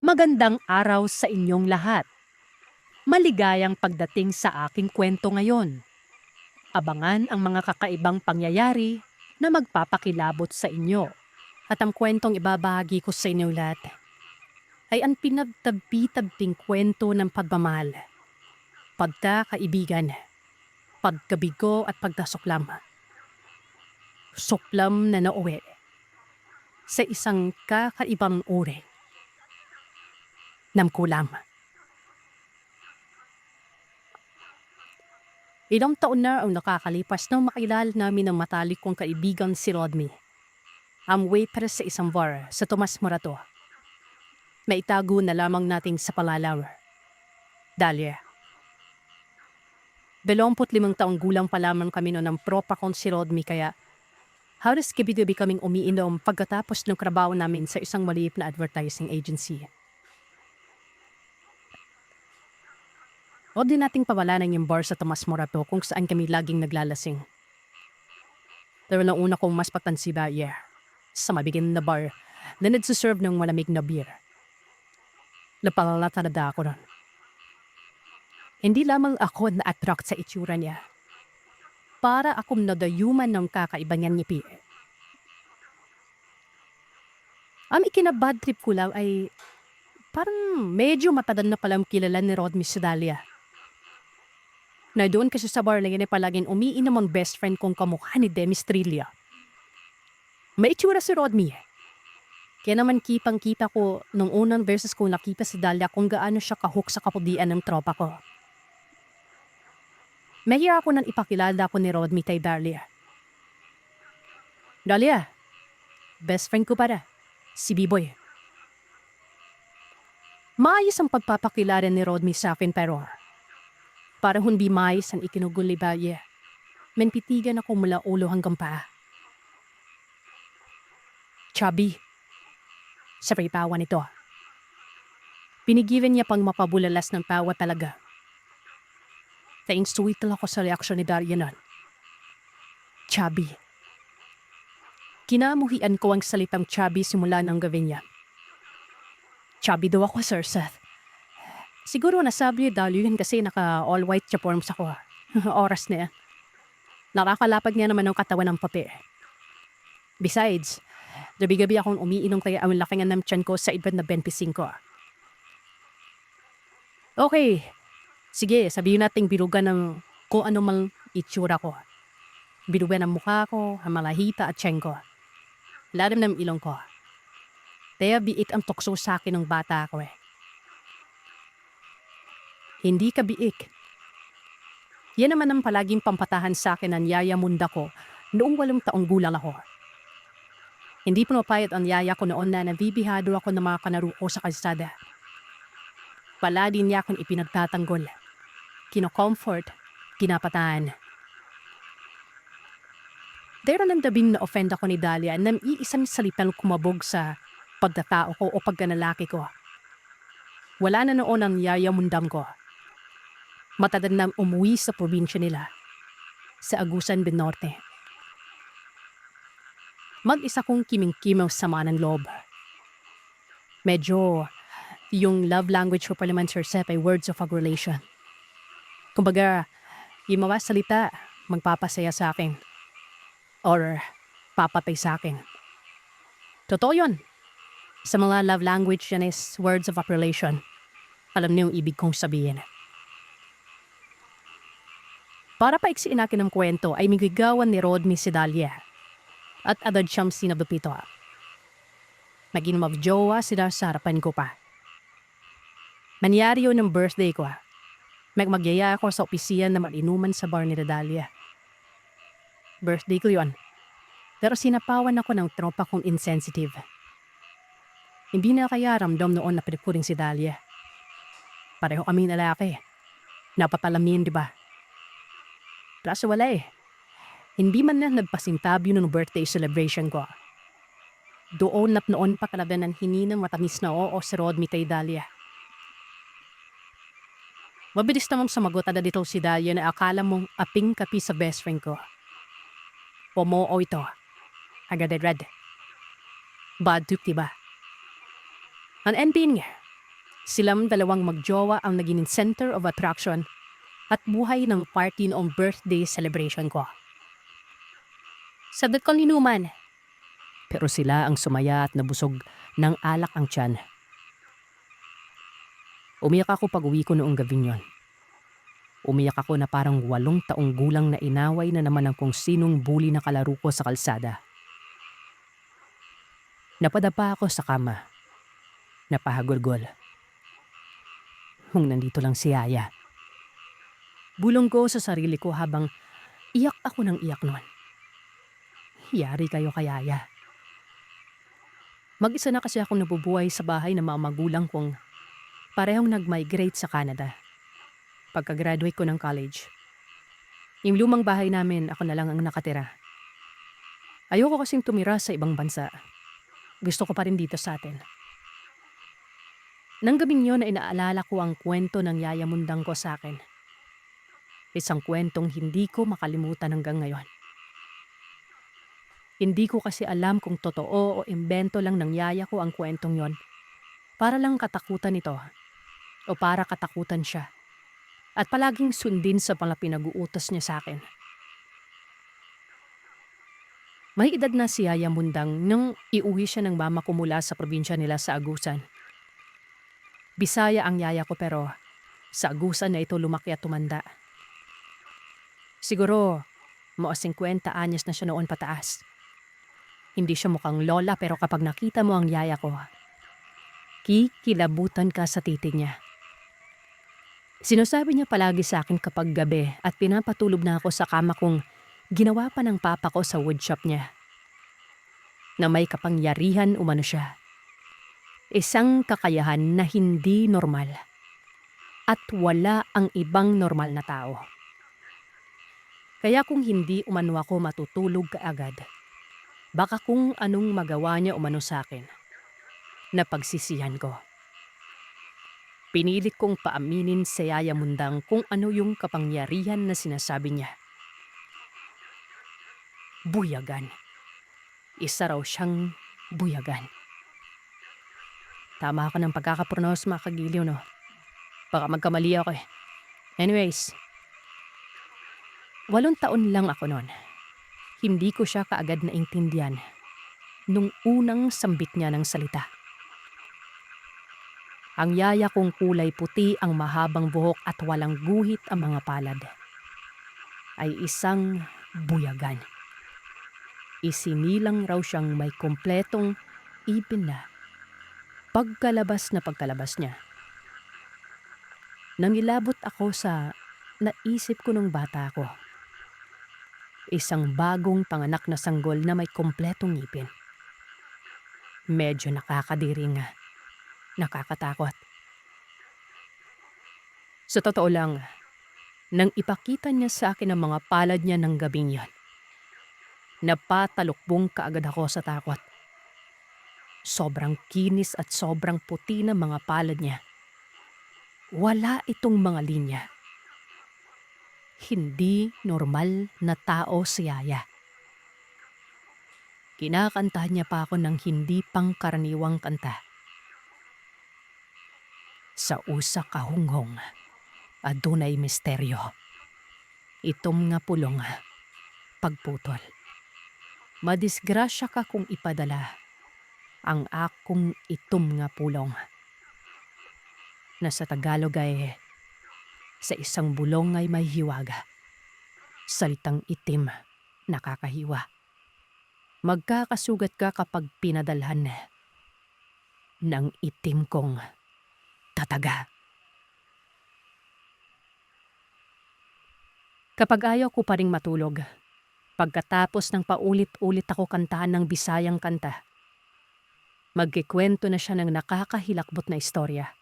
Magandang araw sa inyong lahat. Maligayang pagdating sa aking kwento ngayon. Abangan ang mga kakaibang pangyayari na magpapakilabot sa inyo. At ang kwentong ibabahagi ko sa inyo lahat ay ang pinagtabi-tabing kwento ng pagmamahal, pagkakaibigan, pagkabigo at pagkasuklam. Suklam na nauwi sa isang kakaibang uri ng kulam. Ilang taon na ang nakakalipas nang makilala namin ang matalik kong kaibigan si Rodney. Ang waiter sa isang bar sa Tomas Morato. Naitago na lamang natin sa palalaw. Dahlia. 25 taong gulang pa lamang kami noon ng propa kong si Rodney kaya halos gabi-gabi kaming umiinom pagkatapos ng trabaho namin sa isang maliit na advertising agency. O din nating pawalanan yung bar sa Tomas Morato kung saan kami laging naglalasing. Pero nang una kong mas patansiba, sa mabigin na bar na nagsuserve ng malamig na beer. Napalatalada ako nun. Hindi lamang ako na-attract sa itsura niya. Para akong nadayuman ng kakaiba niyang ngipi. Ang ikinabad trip ko lang ay parang medyo matadan na palang kilala ni Rodney Sedalia. Na doon kasi sa bar na yun ay palaging umiinom ang best friend kong kamukha ni Demi Strilia. May itsura si Rodney. Kaya naman kitang-kita ko nung unang beses ko nakita si Dalia kung gaano siya kahook sa kapudian ng tropa ko. Mahiya ako nang ipakilala ko ni Rodney kay Dalia. Dalia, best friend ko para, si B-Boy. Maayos ang pagpapakilala ni Rodney sa akin pero para hindi maayos ang ikinuguli ba, menpitigan ako mula ulo hanggang paa. Chubby. Sabay tawa nito. Pinigilan niya pang mapabulalas ng tawa talaga. Taing sweet lang ako sa reaksyon ni Daria nun. Chubby. Kinamuhian ko ang salitang chubby simula ng gawin niya. Chubby daw ako, Sir Seth. Siguro nasabi dahil yun kasi naka all-white forms ako. Oras na yan. Nakakalapag niya naman ng katawan ng pape. Besides, gabi-gabi akong umiinom kaya ang laki nga ng tiyan ko sa edad na 25. Okay, sige sabihin nating birugan ng kung ano mang itsura ko. Birugan ng mukha ko, ang malahita at tiyan ko. Lalim ng ilong ko. Kaya biit ang tukso sa akin ng bata ako . Hindi ka biik. Yan naman ang palaging pampatahan sa akin ng yaya munda ko noong 8 taong gulang ako. Hindi pinapayat ang yaya ko noon na nabibihado ako ng mga kanaro ko sa kalsada. Palagi niya akong ipinagtatanggol. Kino-comfort, pinapatahan. Dahil nang dabing na-offend ako ni Dalia nang iisang salitang kumabog sa pagkatao ko o pagkanalaki ko. Wala na noon ang yaya mundam ko. Matagal nang umuwi sa probinsya nila, sa Agusan del Norte. Mag-isa kong kiming-kimaw sama ng loob. Medyo, yung love language ko pala man Sir Seth ay words of affirmation. Kumbaga, yung mga salita, magpapasaya sa akin. Or, papatay sa akin. Totoo yun. Sa mga love language yan is words of affirmation. Alam niyo yung ibig kong sabihin. Para paiksiin natin ang kwento ay migigawan ni Rodney Sedalia at agad siyang sinabapito. Naging magjowa sila sa harapan ko pa. Nangyari yun ng birthday ko. Magyaya ako sa opisina na mag-inuman sa bar ni Dalia. Birthday ko yun. Pero sinapawan ako ng tropa kong insensitive. Hindi na kaya ramdam noon na pinipuring si Dalia. Pareho kaming lalaki. Napapalamin, di ba? Plus wala . Hindi man na nagpasintabyo ng birthday celebration ko. Doon at noon pa kalada ng hininang matamis na oo si Rodney kay Dalia. Mabilis namang sumagot ada dito si Dalia na akala mong aping kapi sa best friend ko. Pomo o ito. Agad red. Bad trip, diba? Ang ending, Silang dalawang magjowa ang naging center of attraction at buhay ng party noong birthday celebration ko. Sagot ko inuman. Pero sila ang sumaya at nabusog ng alak ang tiyan. Umiyak ako pag uwi ko noong gabing yon. Umiyak ako na parang 8 taong gulang na inaway na naman ang kung sinong bully na kalaro ko sa kalsada. Napadapa ako sa kama. Napahagulgol. Kung nandito lang si Yaya. Bulong ko sa sarili ko habang iyak ako ng iyak noon. Yari kayo kay Yaya. Mag-isa na kasi akong nabubuhay sa bahay ng mga magulang kong parehong nag-migrate sa Canada. Pagka-graduate ko ng college. Yung lumang bahay namin, ako na lang ang nakatira. Ayoko kasing tumira sa ibang bansa. Gusto ko pa rin dito sa atin. Nang gabing yun na inaalala ko ang kwento ng Yaya Mundang ko sa akin. Isang kwentong hindi ko makalimutan hanggang ngayon. Hindi ko kasi alam kung totoo o imbento lang ng yaya ko ang kwentong yon. Para lang katakutan ito. O para katakutan siya. At palaging sundin sa mga pinag-uutos niya sa akin. May edad na si Yaya Mundang nang iuwi siya ng mama ko mula sa probinsya nila sa Agusan. Bisaya ang yaya ko pero sa Agusan na ito lumaki at tumanda. Siguro, mga 50 anyos na siya noon pataas. Hindi siya mukhang lola pero kapag nakita mo ang yaya ko, kikilabutan ka sa titig niya. Sinasabi niya palagi sa akin kapag gabi at pinapatulog na ako sa kama kong ginawa pa ng papa ko sa woodshop niya. Na may kapangyarihan umano siya. Isang kakayahan na hindi normal. At wala ang ibang normal na tao. Kaya kung hindi umano ako matutulog kaagad, baka kung anong magawa niya umano sa akin, napagsisihan ko. Pinilit kong paaminin sa Yaya Mundang kung ano yung kapangyarihan na sinasabi niya. Buyagan. Isa raw siyang buyagan. Tama ako ng pagkakapronos mga kagiliw, no? Baka magkamali ako eh. Anyways, 8 taon lang ako noon. Hindi ko siya kaagad naintindihan nung unang sambit niya ng salita. Ang yaya kong kulay puti ang mahabang buhok at walang guhit ang mga palad. Ay isang buyagan. Isinilang raw siyang may kompletong ipin na pagkalabas niya. Nangilabot ako sa naisip ko nung bata ko. Isang bagong panganak na sanggol na may kompletong ngipin. Medyo nakakadiring, nakakatakot. Sa totoo lang, nang ipakita niya sa akin ang mga palad niya ng gabing yan, napatalukbong kaagad ako sa takot. Sobrang kinis at sobrang puti ng mga palad niya. Wala itong mga linya. Hindi normal na tao si Yaya. Kinakantahan niya pa ako ng hindi pangkaraniwang kanta. Sa usa ka hunghong, adunay misteryo. Itom nga pulong, pagputol. Madisgrasya ka kung ipadala ang akong itom nga pulong. Na sa Tagalog ay sa isang bulong ay may hiwaga. Salitang itim, nakakahiwa. Magkakasugat ka kapag pinadalhan ng itim kong tataga. Kapag ayaw ko pa ring matulog, pagkatapos ng paulit-ulit ako kantahan ng Bisayang kanta, magkikwento na siya ng nakakahilakbot na istorya.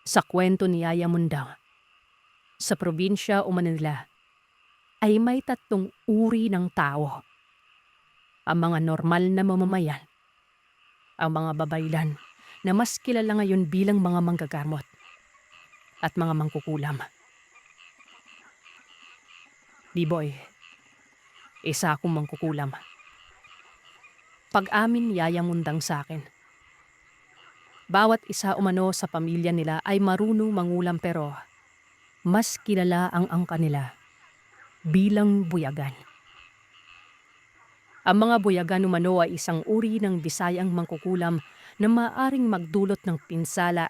Sa kwento ni Yaya Mundang, sa probinsya o Manila, ay may 3 uri ng tao. Ang mga normal na mamamayan, ang mga babaylan na mas kilala ngayon bilang mga manggagamot, at mga mangkukulam. Di-boy, isa akong mangkukulam. Pag-amin ni Yaya Mundang sa akin, Bawat isa umano sa pamilya nila ay marunong mangulam pero mas kilala ang angka nila bilang buyagan. Ang mga buyagan umano ay isang uri ng Bisayang mangkukulam na maaring magdulot ng pinsala,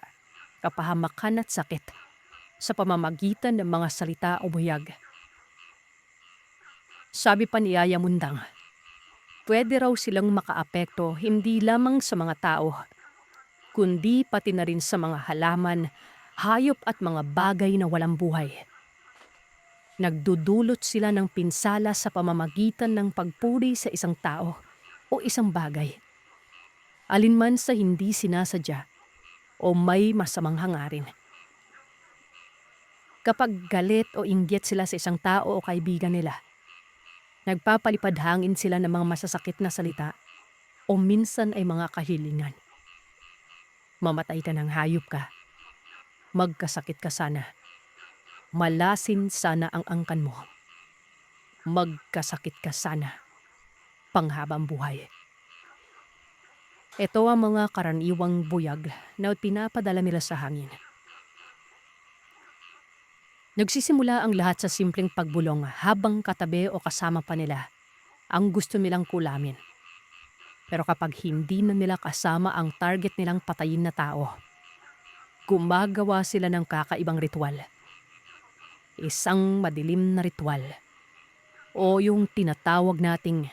kapahamakan at sakit sa pamamagitan ng mga salita o buyag. Sabi pa ni Yaya Mundang, pwede raw silang makaapekto hindi lamang sa mga tao, kundi pati na rin sa mga halaman, hayop at mga bagay na walang buhay. Nagdudulot sila ng pinsala sa pamamagitan ng pagpuri sa isang tao o isang bagay, alinman sa hindi sinasadya o may masamang hangarin. Kapag galit o inggit sila sa isang tao o kaibigan nila, nagpapalipad hangin sila ng mga masasakit na salita o minsan ay mga kahilingan. Mamatay ka ng hayop ka, magkasakit ka sana, malasin sana ang angkan mo, magkasakit ka sana, panghabang buhay. Ito ang mga karaniwang buyag na pinapadala nila sa hangin. Nagsisimula ang lahat sa simpleng pagbulong habang katabi o kasama pa nila ang gusto nilang kulamin. Pero kapag hindi na nila kasama ang target nilang patayin na tao, gumagawa sila ng kakaibang ritual. Isang madilim na ritual o yung tinatawag nating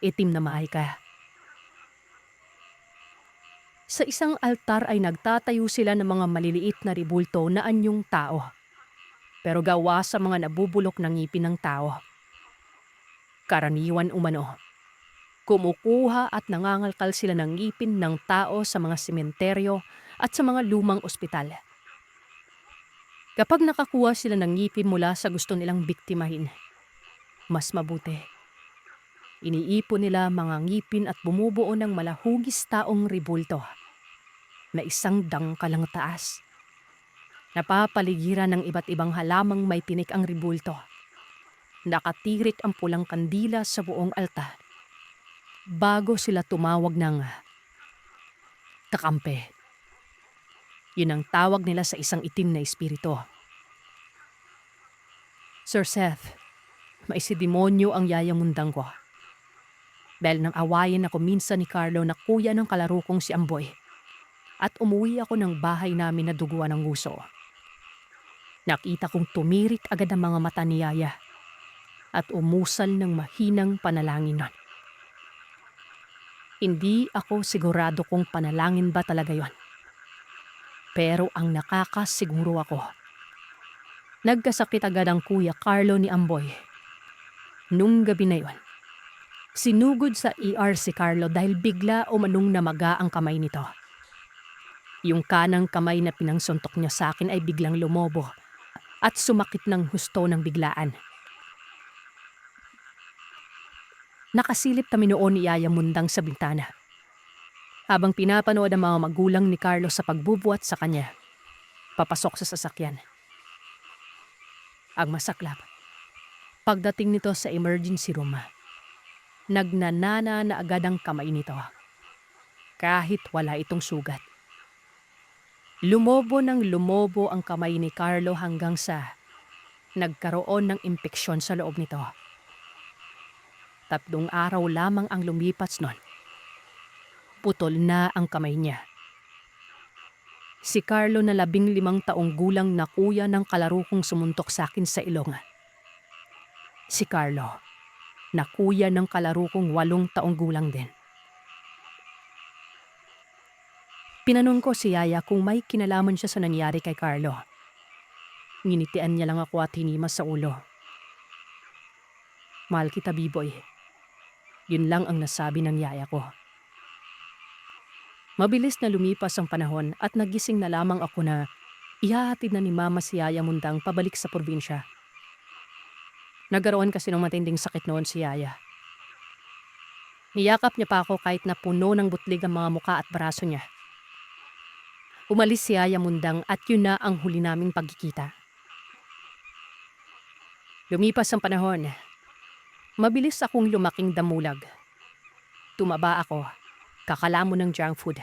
itim na mahika. Sa isang altar ay nagtatayo sila ng mga maliliit na ribulto na anyong tao, pero gawa sa mga nabubulok na ngipin ng tao. Karaniwan umano, kumukuha at nangangalkal sila ng ngipin ng tao sa mga sementeryo at sa mga lumang ospital. Kapag nakakuha sila ng ngipin mula sa gusto nilang biktimahin, mas mabuti. Iniipon nila mga ngipin at bumubuo ng malahugis taong ribulto na isang dangkalang taas. Napapaligiran ng iba't ibang halamang may tinik ang ribulto. Nakatirik ang pulang kandila sa buong altar bago sila tumawag ng kakampi. Yun ang tawag nila sa isang itim na espiritu. Sir Seth, may si demonyo ang Yaya Mundang ko. Dahil nang awayin ako minsan ni Carlo na kuya ng kalaro kong si Amboy at umuwi ako ng bahay namin na duguan ng nguso. Nakita kong tumirik agad ang mga mata ni Yaya at umusal ng mahinang panalangin nun. Hindi ako sigurado kung panalangin ba talaga yon. Pero ang nakakasiguro ako, nagkasakit agad ang kuya Carlo ni Amboy. Nung gabi na yon, sinugod sa ER si Carlo dahil bigla umanong namaga ang kamay nito. Yung kanang kamay na pinangsuntok niya sa akin ay biglang lumobo at sumakit ng husto ng biglaan. Nakasilip kami noon ni Yaya Mundang sa bintana habang pinapanood ang mga magulang ni Carlo sa pagbubuhat sa kanya, papasok sa sasakyan. Ang masaklap, pagdating nito sa emergency room, nagnanana na agad ang kamay nito, kahit wala itong sugat. Lumobo ng lumobo ang kamay ni Carlo hanggang sa nagkaroon ng impeksyon sa loob nito. 3 araw lamang ang lumipas nun. Putol na ang kamay niya. Si Carlo na 15 taong gulang na kuya ng kalaro kong sumuntok sa akin sa ilong. Si Carlo na kuya ng kalaro kong 8 taong gulang din. Pinanong ko si Yaya kung may kinalaman siya sa nangyari kay Carlo. Nginitian niya lang ako at hinimas sa ulo. Mahal kita, Biboy. Yun lang ang nasabi ng Yaya ko. Mabilis na lumipas ang panahon at nagising na lamang ako na ihahatid na ni Mama si Yaya Mundang pabalik sa probinsya. Nagkaroon kasi ng matinding sakit noon si Yaya. Niyakap niya pa ako kahit na puno ng butlig ang mga muka at braso niya. Umalis si Yaya Mundang at yun na ang huli naming pagkikita. Lumipas ang panahon. Mabilis akong lumaking damulag. Tumaba ako, kakalamo ng junk food.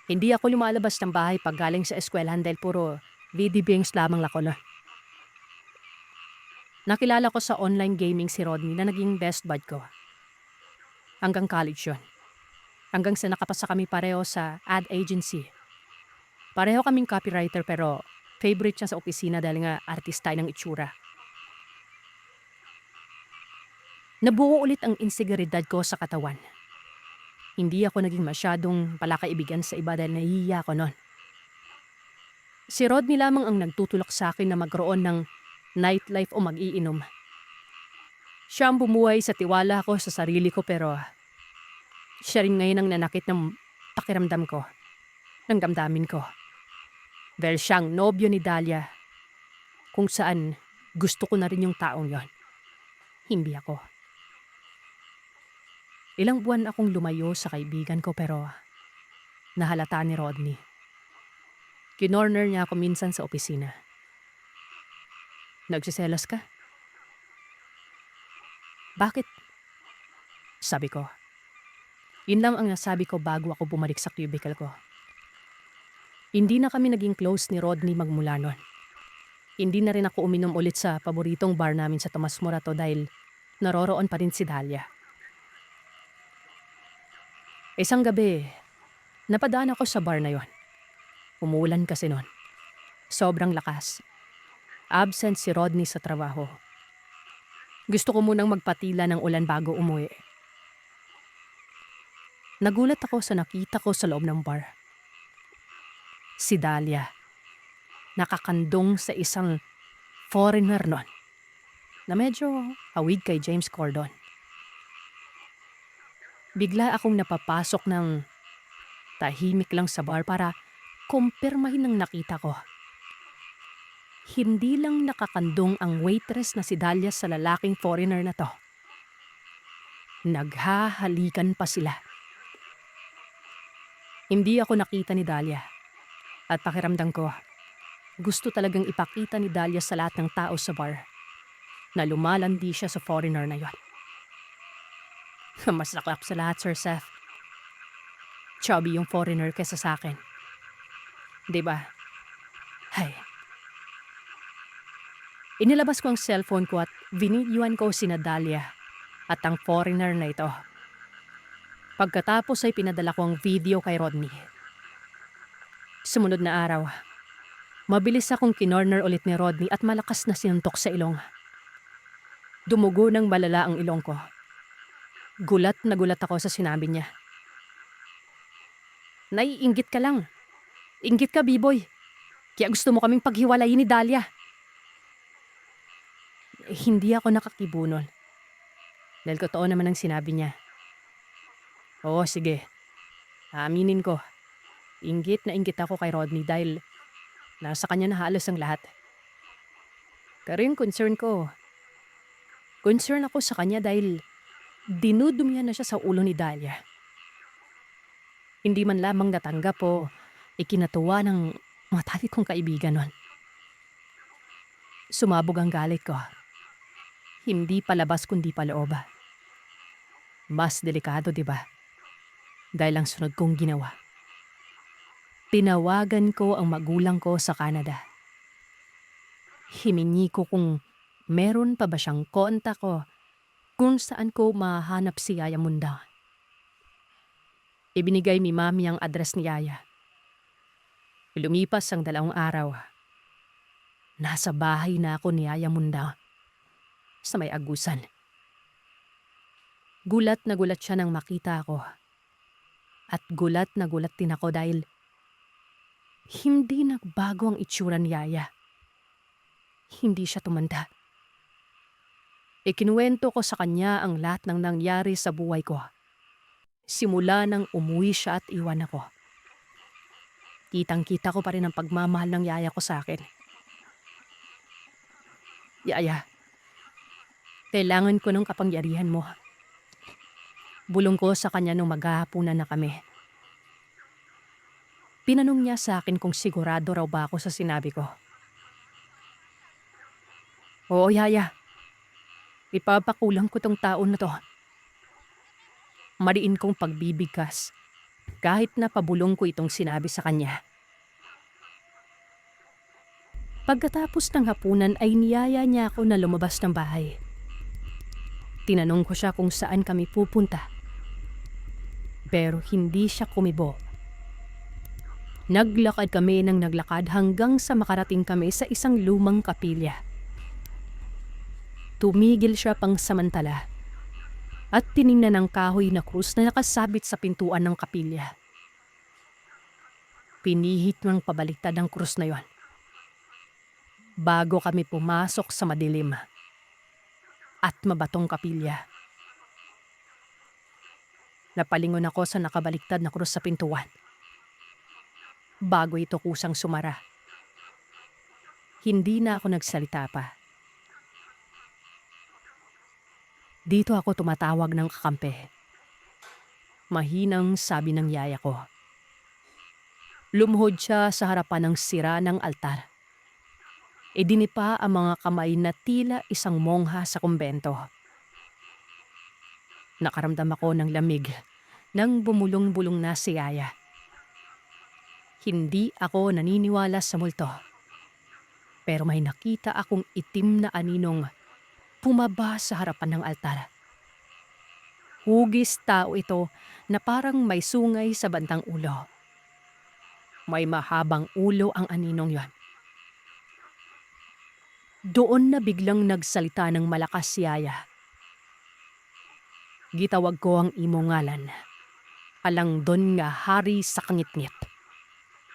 Hindi ako lumalabas ng bahay pag galing sa eskwelahan dahil puro video games lamang ako na. Nakilala ko sa online gaming si Rodney na naging best bud ko. Hanggang college yun. Hanggang sa nakapasa kami pareho sa ad agency. Pareho kaming copywriter pero favorite siya sa opisina dahil nga artista ng itsura. Nabuo ulit ang inseguridad ko sa katawan. Hindi ako naging masyadong palakaibigan sa iba dahil nahihiya ako nun. Si Rodney lamang ang nagtutulak sa akin na magkaroon ng nightlife o mag-iinom. Siya ang bumuhay sa tiwala ko sa sarili ko pero siya rin ngayon ang nanakit ng pakiramdam ko, ng damdamin ko. Dahil siyang nobyo ni Dahlia, kung saan gusto ko na rin yung taong yon. Hindi ako. Ilang buwan akong lumayo sa kaibigan ko pero nahalata ni Rodney. Kinorner niya ako minsan sa opisina. Nagsiselos ka? Bakit? Sabi ko. Yun lang ang nasabi ko bago ako bumalik sa cubicle ko. Hindi na kami naging close ni Rodney magmula nun. Hindi na rin ako uminom ulit sa paboritong bar namin sa Tomas Morato dahil naroroon pa rin si Dahlia. Isang gabi, napadaan ako sa bar na yon. Umuulan kasi nun. Sobrang lakas. Absent si Rodney sa trabaho. Gusto ko munang magpatila ng ulan bago umuwi. Nagulat ako sa nakita ko sa loob ng bar. Si Dahlia. Nakakandong sa isang foreigner nun na medyo awid kay James Corden. Bigla akong napapasok ng tahimik lang sa bar para kumpirmahin ang nakita ko. Hindi lang nakakandong ang waitress na si Dahlia sa lalaking foreigner na to. Naghahalikan pa sila. Hindi ako nakita ni Dahlia at pakiramdam ko, gusto talagang ipakita ni Dahlia sa lahat ng tao sa bar na lumalandi siya sa foreigner na yon. Mas naklap sa lahat, Sir Seth. Chubby yung foreigner kesa sa akin. Diba? Hay. Inilabas ko ang cellphone ko at vinidyoan ko sina Dahlia at ang foreigner na ito. Pagkatapos ay pinadala ko ang video kay Rodney. Sumunod na araw, mabilis akong kinorner ulit ni Rodney at malakas na sinuntok sa ilong. Dumugo ng malala ang ilong ko. Gulat na gulat ako sa sinabi niya. Naiinggit ka lang. Inggit ka, B-boy. Kaya gusto mo kaming paghiwalayin ni Dahlia. Hindi ako nakakibunol. Dahil totoo naman ang sinabi niya. Oo, sige. Aaminin ko. Inggit na inggit ako kay Rodney dahil nasa kanya na halos ang lahat. Pero yung concern ko, concern ako sa kanya dahil dinudumihan na siya sa ulo ni Dahlia. Hindi man lamang natanggap o ikinatuwa ng mga tali kong kaibigan nun. Sumabog ang galit ko. Hindi palabas kundi paloob. Mas delikado, di ba? Dahil ang sunod kong ginawa. Tinawagan ko ang magulang ko sa Canada. Himingi ko kung meron pa ba siyang kontak ko kung saan ko mahanap si Yaya Munda. Ibinigay ni Mami ang address ni Yaya. Lumipas ang 2 araw. Nasa bahay na ako ni Yaya Munda sa may Agusan. Gulat na gulat siya nang makita ako. At gulat na gulat din ako dahil hindi nagbago ang itsura ni Yaya. Hindi siya tumanda. Ikinuwento ko sa kanya ang lahat ng nangyari sa buhay ko. Simula nang umuwi siya at iwan ako. Kitang-kita ko pa rin ang pagmamahal ng Yaya ko sa akin. Yaya, kailangan ko ng kapangyarihan mo. Bulong ko sa kanya nung maghahapunan na kami. Tinanong niya sa akin kung sigurado raw ba ako sa sinabi ko. Oo, Yaya. Ipapakulang ko tong taon na to. Mariin kong pagbibigkas kahit na pabulong ko itong sinabi sa kanya. Pagkatapos ng hapunan ay niyaya niya ako na lumabas ng bahay. Tinanong ko siya kung saan kami pupunta. Pero hindi siya kumibo. Naglakad kami ng naglakad hanggang sa makarating kami sa isang lumang kapilya. Tumigil siya pang samantala at tiningnan ang kahoy na krus na nakasabit sa pintuan ng kapilya. Pinihit ng pabaliktad ang krus na yon. Bago kami pumasok sa madilim at mabatong kapilya. Napalingon ako sa nakabaliktad na krus sa pintuan. Bago ito kusang sumara. Hindi na ako nagsalita pa. Dito ako tumatawag ng kakampi. Mahinang sabi ng yaya ko. Lumuhod siya sa harapan ng sira ng altar. Idinipa ang mga kamay na tila isang mongha sa kumbento. Nakaramdam ako ng lamig nang bumulong-bulong na si yaya. Hindi ako naniniwala sa multo. Pero may nakita akong itim na aninong pumaba sa harapan ng altar. Hugis tao ito na parang may sungay sa bandang ulo. May mahabang ulo ang aninong yon. Doon na biglang nagsalita ng malakas si yaya. Gitawag ko ang imo ngalan. Alang don nga hari sa kangitngit.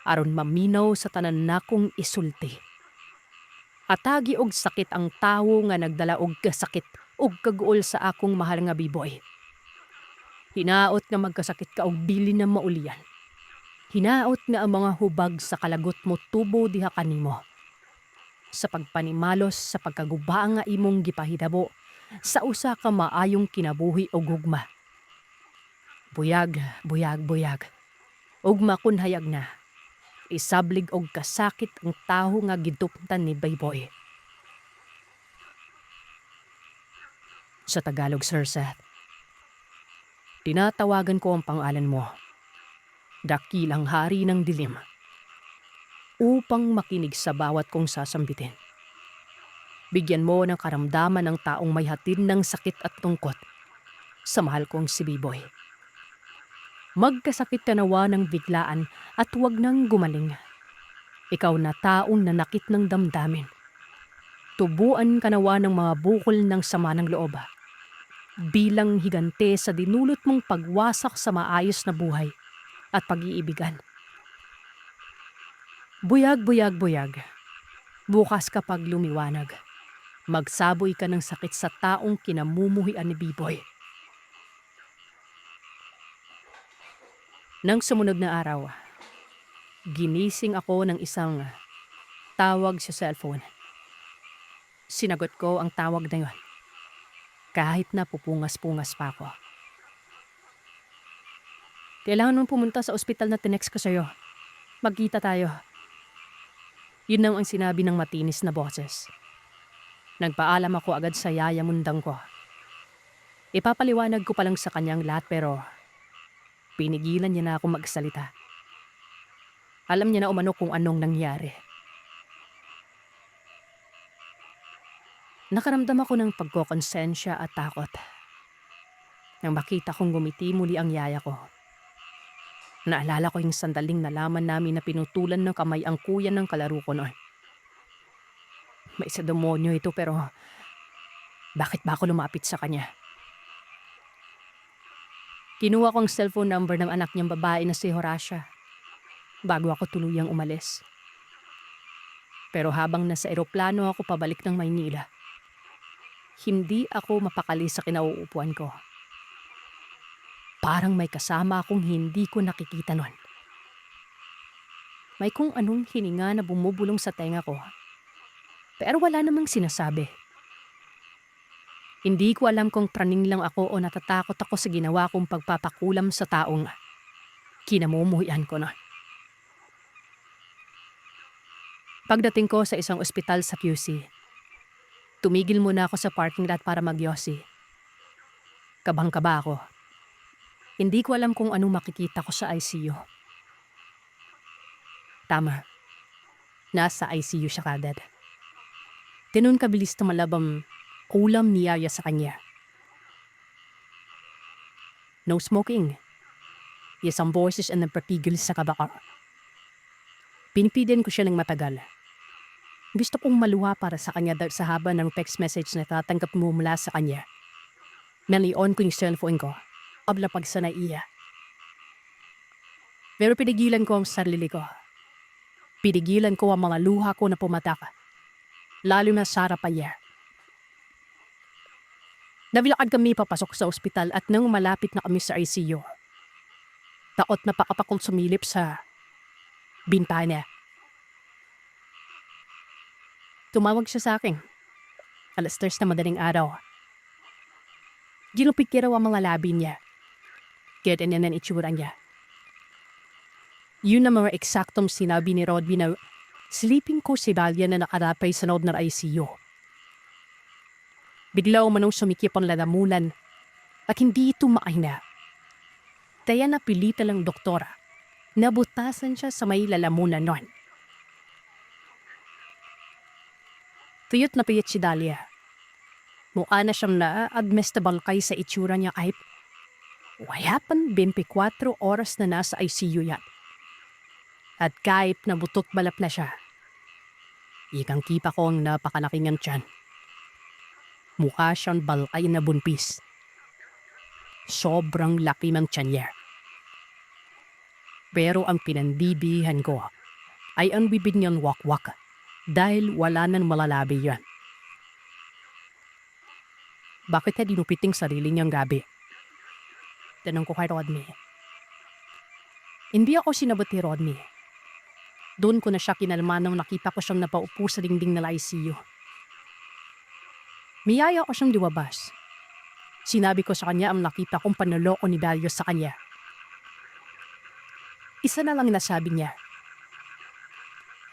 Aron maminaw sa tanan nakong isulti. Atagi og sakit ang tawo nga nagdala og kasakit og kaguol sa akong mahal nga biboy. Hinaot nga magkasakit ka og dili na maulian. Hinaot nga ang mga hubag sa kalagot mo tubo diha kanimo. Sa pagpanimalos sa pagkaguba nga imong gipahitabo sa usa ka maayong kinabuhi o gugma. Buyag, buyag, buyag. Ugma kun hayag na. Isablig og kasakit ang taho nga giduptan ni Bayboy. Sa Tagalog, Sir Seth, tinatawagan ko ang pangalan mo. Dakilang hari ng dilim. Upang makinig sa bawat kong sasambitin. Bigyan mo ng karamdaman ng taong may hatid ng sakit at tungkot sa mahal kong si Biboy. Magkasakit ka nawa ng biglaan at huwag nang gumaling. Ikaw na taong nanakit ng damdamin. Tubuan ka nawa ng mga bukol ng sama ng loob. Bilang higante sa dinulot mong pagwasak sa maayos na buhay at pag-iibigan. Buyag, buyag, buyag. Bukas kapag lumiwanag, magsaboy ka ng sakit sa taong kinamumuhian ni Biboy. Nang sumunod na araw, ginising ako ng isang tawag sa cellphone. Sinagot ko ang tawag na yon, kahit na pupungas-pungas pa ako. Kailangan mong pumunta sa ospital na tinext ko sa'yo. Magkita tayo. Yun lang ang sinabi ng matinis na boses. Nagpaalam ako agad sa yaya mundang ko. Ipapaliwanag ko pa lang sa kanyang lahat pero pinigilan niya na ako magsalita. Alam niya na umano kung anong nangyari. Nakaramdam ako ng pagkokonsensya at takot. Nang makita kong gumiti muli ang yaya ko. Naalala ko yung sandaling nalaman namin na pinutulan ng kamay ang kuya ng kalaro ko noon. May isa demonyo ito pero bakit ba ako lumapit sa kanya? Kinuha ko ang cellphone number ng anak niyang babae na si Horacia bago ako tuluyang umalis. Pero habang nasa eroplano ako pabalik ng Maynila, hindi ako mapakali sa kinauupuan ko. Parang may kasama akong hindi ko nakikita nun. May kung anong hininga na bumubulong sa tenga ko. Pero wala namang sinasabi. Hindi ko alam kung praning lang ako o natatakot ako sa ginawa kong pagpapakulam sa taong kinamumuhian ko nun. Pagdating ko sa isang ospital sa QC, tumigil muna ako sa parking lot para magyosi. Kabang-kaba ako. Hindi ko alam kung anong makikita ko sa ICU. Tama, nasa ICU siya kagad. Ganun kabilis tumalabang ulam niyaya sa kanya. No smoking. Isang boses ang nagpapigil sa kabaka. Pinipidin ko siya ng matagal. Gusto kong maluha para sa kanya dahil sa haba ng text message na tatanggap mo mula sa kanya. Nali-on ko yung cellphone ko. Abla pag sa naiya. Pero pinigilan ko ang sarili ko. Pinigilan ko ang mga luha ko na pumataka. Lalo na sa harapan niya. Nabilakad kami papasok sa ospital at nang malapit na kami sa ICU. Taot na pakapakong sumilip sa bintana. Tumawag siya sa akin. 3:00 na madaling araw. Ginupit ko raw ang mga labi niya. Kaya ganyan ang itsura niya. Yun ang mga eksaktong sinabi ni Rodby na silipin ko si Dalia na nakarapay sa loob ng ICU. Bigla umanong sumikip ang lalamunan at hindi ito makahina. Kaya napilita lang doktora. Nabutasan siya sa may lalamunan nun. Tuyot na piyat si Dalia. Mukha na siyang na-admestable kay sa itsura niya kahit wayapan 24 oras na nasa ICU yan. At kahit nabutot balap na siya, ikang kita ko ang napakalaking ang tiyan. Mukha siyang balkay na bunpis. Sobrang laki ng tiyan niya. Pero ang pinandibihan ko ay ang bibig niyang wakwak dahil wala nang malalabi yan. Bakit niya dinupiting sarili niyang gabi? Tanong ko kay Rodney. Hindi ako sinabot ni Rodney. Doon ko na siya kinalma nang nakita ko siyang napaupo sa dingding ng ICU. Miyaya ko siyang lumabas. Sinabi ko sa kanya ang nakita kong panloloko ni Darius sa kanya. Isa na lang nasabi niya.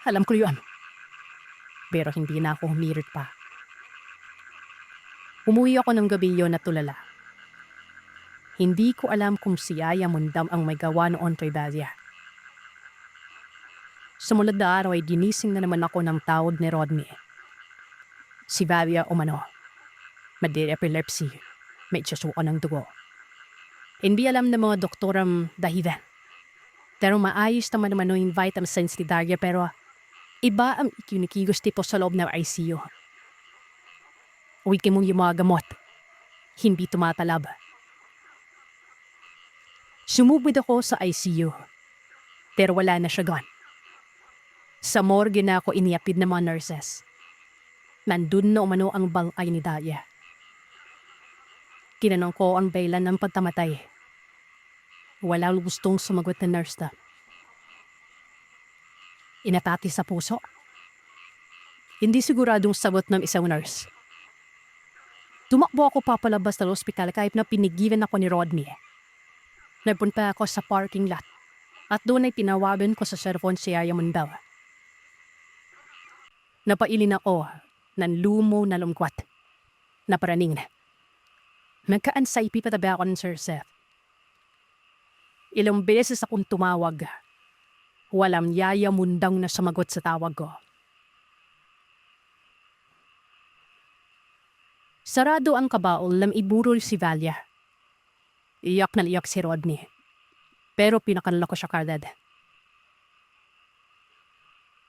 Alam ko yun. Pero hindi na ako humirit pa. Umuwi ako ng gabi yun at tulala. Hindi ko alam kung si Yaya Mundam ang may gawa noon kay Dalia. Sumunod na araw ay ginising na naman ako ng tawag ni Rodney. Si Dalia umano. Madi-epilepsy. May tsasuko ng dugo. Hindi alam ng mga doktor ang dahilan. Pero maayos naman yung vital signs ni Dalia pero iba ang ikinikigos tipo sa loob ng ICU. Uwikin mong yung mga gamot. Hindi tumatalab. Sumubid ako sa ICU. Pero wala na siya doon. Sa morgue na ako iniapid ng mga nurses. Nandun na umano ang bangkay ni Dalia. Kinanong ko ang baylan ng pagtamatay. Wala gustong sumagot na nurse na. Inatati sa puso. Hindi siguradong sagot ng isang nurse. Tumakbo ako papalabas ng ospital kahit na pinigilan ako ni Rodney. Nagpunta ako sa parking lot at doon ay tinawagan ko sa cellphone si Yaya Mundam. Napailin ako ng lumo na lumkwat. Naparaning na. Nagka-anxiety patabi ako ng Sir Seth. Ilang beses akong tumawag. Walang Yaya Mundam na sumagot sa tawag ko. Sarado ang kabaol na iburol si Dalia. Iyak na iyak si Rodney. Pero pinakanla ko siya kagad.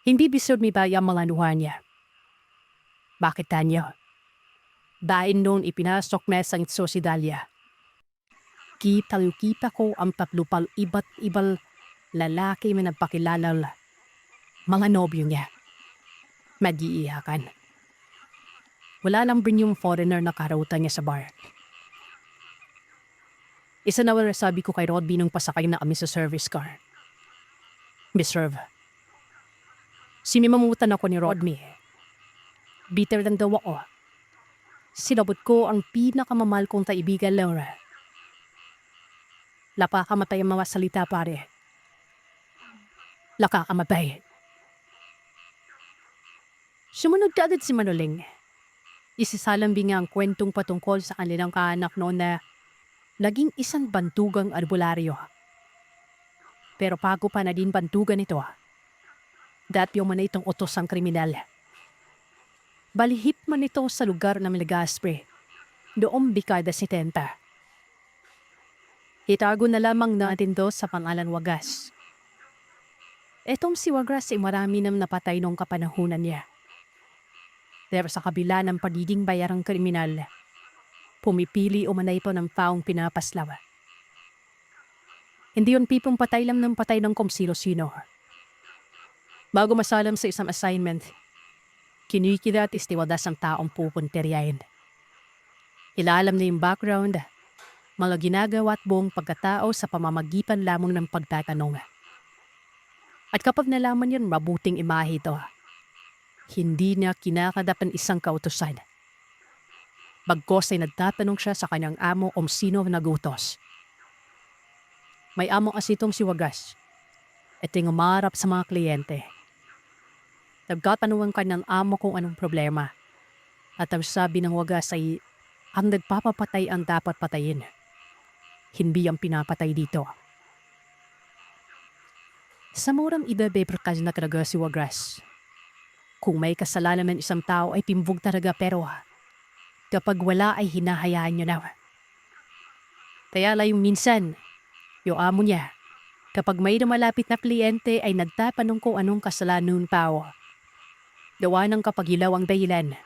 Hindi bisod mi ba yung mga luha niya? Bakit tanyo? Dahil noon ipinasok na sa itso si Dalia. Kita ko ang tatlupal iba't ibang lalaki na nagpakilala. Mga nobyo niya. Mag-iihakan. Wala lang rin yung foreigner na karautan niya sa bar. Isa na wala sabi ko kay Rodby nung pasakay na kami sa service car. Miss Rev, sinimamutan ako ni Rodby. Bitter lang daw ako. Sinabot ko ang pinakamamahal kong kaibigan, Laura. Lapakamatay ang mga salita, pare. Lakakamatay. Sumunod ka agad si Manoling. Isisalambing nga ang kwentong patungkol sa kanilang kaanak noon na naging isang bantugang albularyo. Pero bago pa na din bantugan ito, dati man itong utos ang kriminal. Balihip man ito sa lugar ng Legazpi, noong dekada 70. Itago na lamang natin to sa pangalan Wagas. Etong si Wagas ay marami nang napatay noong kapanahunan niya. Pero sa kabila ng pagiging bayarang kriminal, pumipili umanay po ng taong pinapaslaw. Hindi yun pipong patay lang ng patay ng kung sino-sino. Bago masalam sa isang assignment, kinikita at istiwadas ang taong pupunteryahin. Ilalam na yung background, mga ginagawa at buong pagkatao sa pamamagitan lamang ng pagtatanong. At kapag nalaman yun, mabuting imahe ito. Hindi niya kinakadapan isang kautusan. Bagkos ay nagtatanong siya sa kanyang amo kung sino nagutos. May amo kasi itong si Wagas. Ito'y umarap sa mga kliyente. Nagkatanong ang kanyang amo kung anong problema. At ang sabi ng Wagas ay ang nagpapapatay ang dapat patayin. Hindi ang pinapatay dito. Sa murang edad ay prakaz na talaga si Wagas. Kung may kasalanan ng isang tao ay timbog talaga pero kapag wala ay hinahayaan nyo na. Kaya lang minsan, yung amo niya, kapag may malapit na kliyente ay nagtatanong kung anong kasalanan ng tao. Gawa ng kapag hilaw ang dahilan,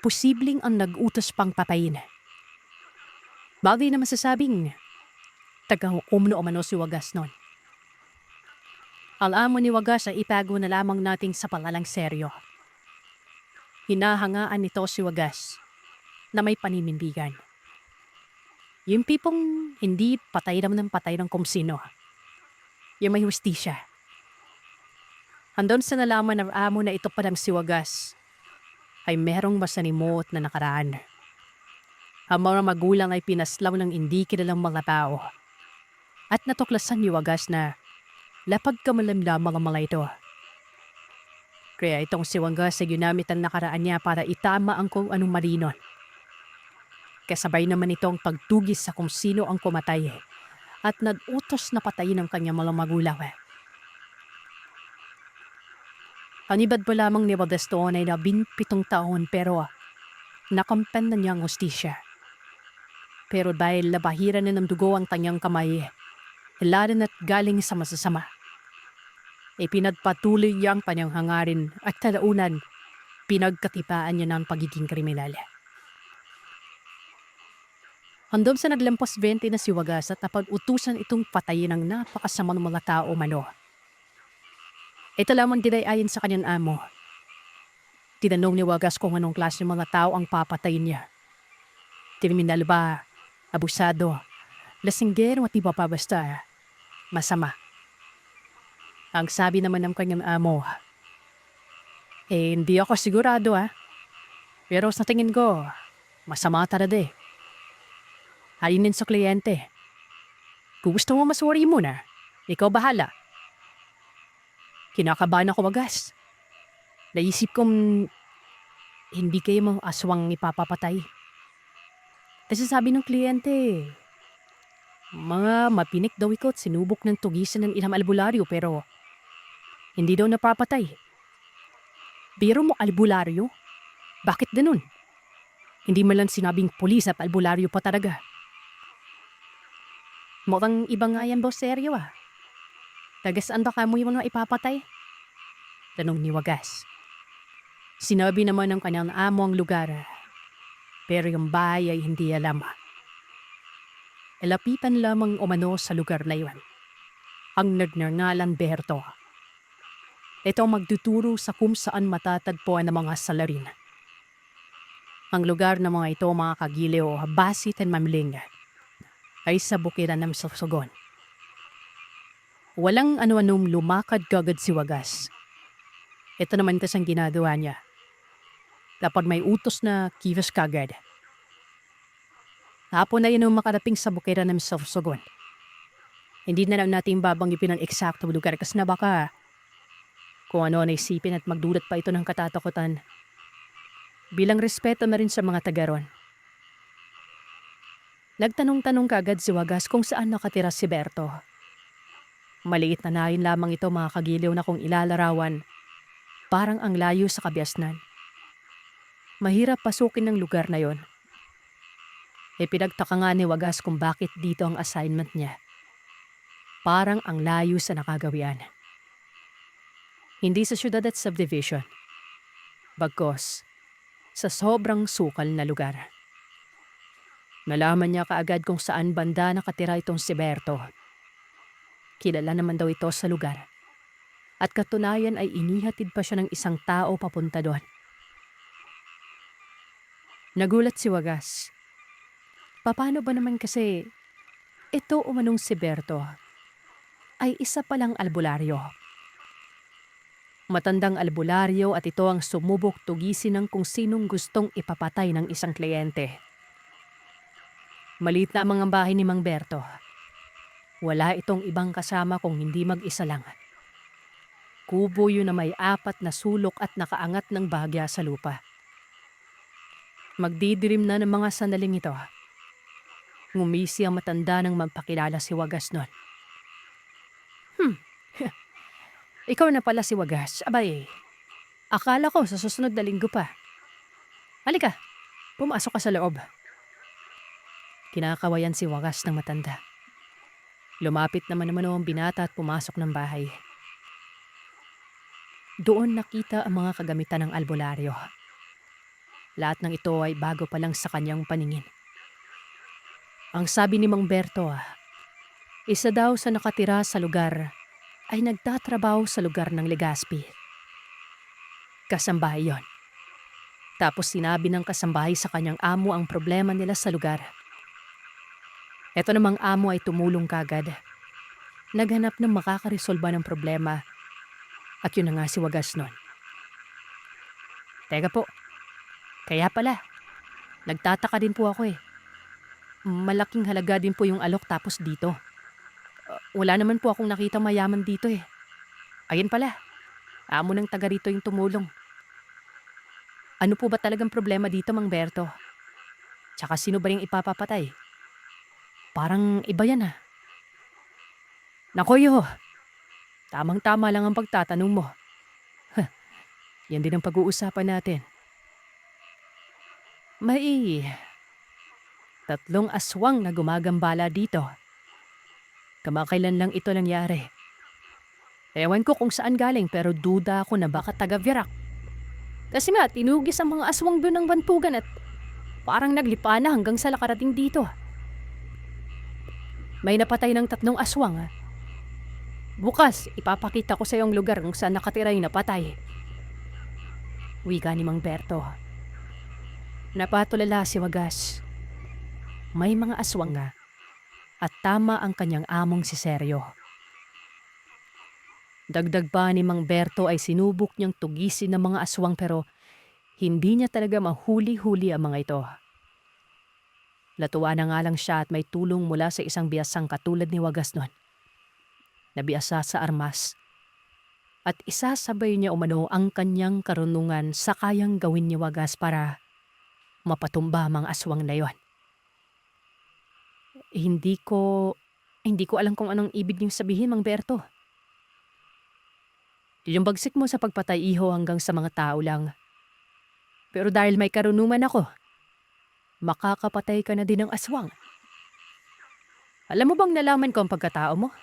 posibleng ang nag-utos pang patayin. Bagay na masasabing, taga-umno o mano si Wagas nun. Ang amo ni Wagas ay itago na lamang nating sa pangalang seryo. Hinahangaan nito si Wagas na may paninindigan. Yung pipong hindi patay naman ng patay ng kung sino. Yung may hustisya. Handon sa nalaman ng amo na ito palang si Wagas ay merong masanimot na nakaraan. Ang mga magulang ay pinaslaw ng hindi kilalang mga tao. At natuklasan ni Wagas na lapag kamalam lamang ang mga ito. Kaya itong si Wagas ay ginamit ang nakaraan niya para itama ang kung anong marinon. Kasabay naman itong pagtugis sa kung sino ang kumatay at nag-utos na patayin ang kanyang mga magulang. Anibad pa lamang ni Wagas doon ay 17 taon pero nakampan na niya ang hustisya. Pero dahil nabahiran na ng dugo ang kanyang kamay, hilarin at galing sa masasama, ipinagpatuloy niya ang kanyang hangarin at talaunan pinagkatipaan niya ng pagiging kriminal. Handom sa naglampas 20 na si Wagas at napag-utusan itong patayin ng napakasamang mga tao mano. Ito lamang dinayayin sa kanyang amo. Tinanong ni Wagas kung anong klase ng mga tao ang papatayin niya. Kriminal ba? Abusado? Lasinggero at iba pa basta? Masama. Ang sabi naman ng kanyang amo, hindi ako sigurado Pero sa tingin ko, masama talaga Halinin sa kliyente. Kung gusto mo masuri muna, ikaw bahala. Kinakabahan ako Wagas. Naisip kong hindi kayo mga aswang ipapapatay. Kasi sabi ng kliyente, mga mapinik daw ikaw at sinubok ng tugisan ng ilang albularyo pero hindi daw napapatay. Biro mo albularyo? Bakit ganun? Hindi man lang sinabing pulis at albularyo pa talaga. Mukhang iba nga yan, boss, seryo Tagasaan ba mo yung mga ipapatay? Tanong ni Wagas. Sinabi naman ng kanyang amo ang lugar, pero yung bahay ay hindi alam. Lapitan lamang umano sa lugar na iyon. Ang nagngangalan Berto. Ito ang magtuturo sa kung saan matatagpuan ng mga salarin. Ang lugar ng mga ito, mga kagiliw, basit at mamling, ay sa bukiran ng Sorsogon. Walang ano-anong lumakad kagad si Wagas. Ito naman kasang ginagawa niya. Dapat may utos na kilos kagad. Hapon na yun ang makarating sa bukiran ng Sorsogon. Hindi na lang natin babanggipin ang eksaktong lugar kasi na baka kung ano naisipin at magdulot pa ito ng katatakutan. Bilang respeto na rin sa mga taga ron. Nagtanong-tanong kaagad si Wagas kung saan nakatira si Berto. Maliit na nain lamang ito mga kagiliw na kung ilalarawan. Parang ang layo sa kabiasnan. Mahirap pasukin ng lugar na yon. Pinagtaka nga ni Wagas kung bakit dito ang assignment niya. Parang ang layo sa nakagawian. Hindi sa syudad at subdivision. Bagkos, sa sobrang sukal na lugar. Nalaman niya kaagad kung saan banda nakatira itong si Berto. Kilala naman daw ito sa lugar. At katunayan ay inihatid pa siya ng isang tao papunta doon. Nagulat si Wagas. Paano ba naman kasi ito umanong si Berto ay isa palang albularyo. Matandang albularyo at ito ang sumubok tugisin ng kung sinong gustong ipapatay ng isang kliyente. Maliit na ang mga bahay ni Mang Berto. Wala itong ibang kasama kung hindi mag-isa lang. Kubo yun na may 4 na sulok at nakaangat ng bahagya sa lupa. Magdidirim na ng mga sandaling ito. Ngumisi ang matanda nang magpakilala si Wagas nun. Ikaw na pala si Wagas. Abay, akala ko sa susunod na linggo pa. Halika, pumasok ka sa loob. Kinakawayan si Wagas ng matanda. Lumapit naman ang binata at pumasok ng bahay. Doon nakita ang mga kagamitan ng albularyo. Lahat ng ito ay bago pa lang sa kanyang paningin. Ang sabi ni Mang Berto, isa daw sa nakatira sa lugar ay nagtatrabaho sa lugar ng Legazpi. Kasambahay yon. Tapos sinabi ng kasambahay sa kanyang amo ang problema nila sa lugar. Ito namang amo ay tumulong kagad. Naghanap ng makakaresolba ng problema. At yun na nga si Wagas nun. Teka po, kaya pala, nagtataka din po ako . Malaking halaga din po yung alok tapos dito. Wala naman po akong nakita mayaman dito . Ayun pala, amo ng taga rito yung tumulong. Ano po ba talagang problema dito, Mang Berto? Tsaka sino ba yung ipapapatay? Parang iba yan . Nakoyo, tamang-tama lang ang pagtatanong mo. Yan din ang pag-uusapan natin. May 3 aswang na gumagambala dito. Kamakailan lang ito nangyari. Ewan ko kung saan galing pero duda ako na baka taga-Virac. Kasi nga, tinugis ang mga aswang doon ng bantugan at parang naglipa na hanggang sa nakarating dito. May napatay ng 3 aswang . Bukas, ipapakita ko sa iyong lugar kung saan nakatira yung napatay. Wika ni Mang Berto. Napatulala si Wagas. May mga aswang nga at tama ang kanyang among si Seryo. Dagdag pa ni Mang Berto ay sinubok niyang tugisin ng mga aswang pero hindi niya talaga mahuli-huli ang mga ito. Natuwa na nga lang siya at may tulong mula sa isang biyasang katulad ni Wagas nun. Nabiasa sa armas. At isasabay niya umano ang kanyang karunungan sa kayang gawin ni Wagas para mapatumba ang mga aswang na yon. Hindi ko alam kung anong ibig niyong sabihin, Mang Berto. Yung bagsik mo sa pagpatay iho hanggang sa mga tao lang. Pero dahil may karunungan ako, makakapatay ka na din ng aswang. Alam mo bang nalaman ko ang pagkatao mo?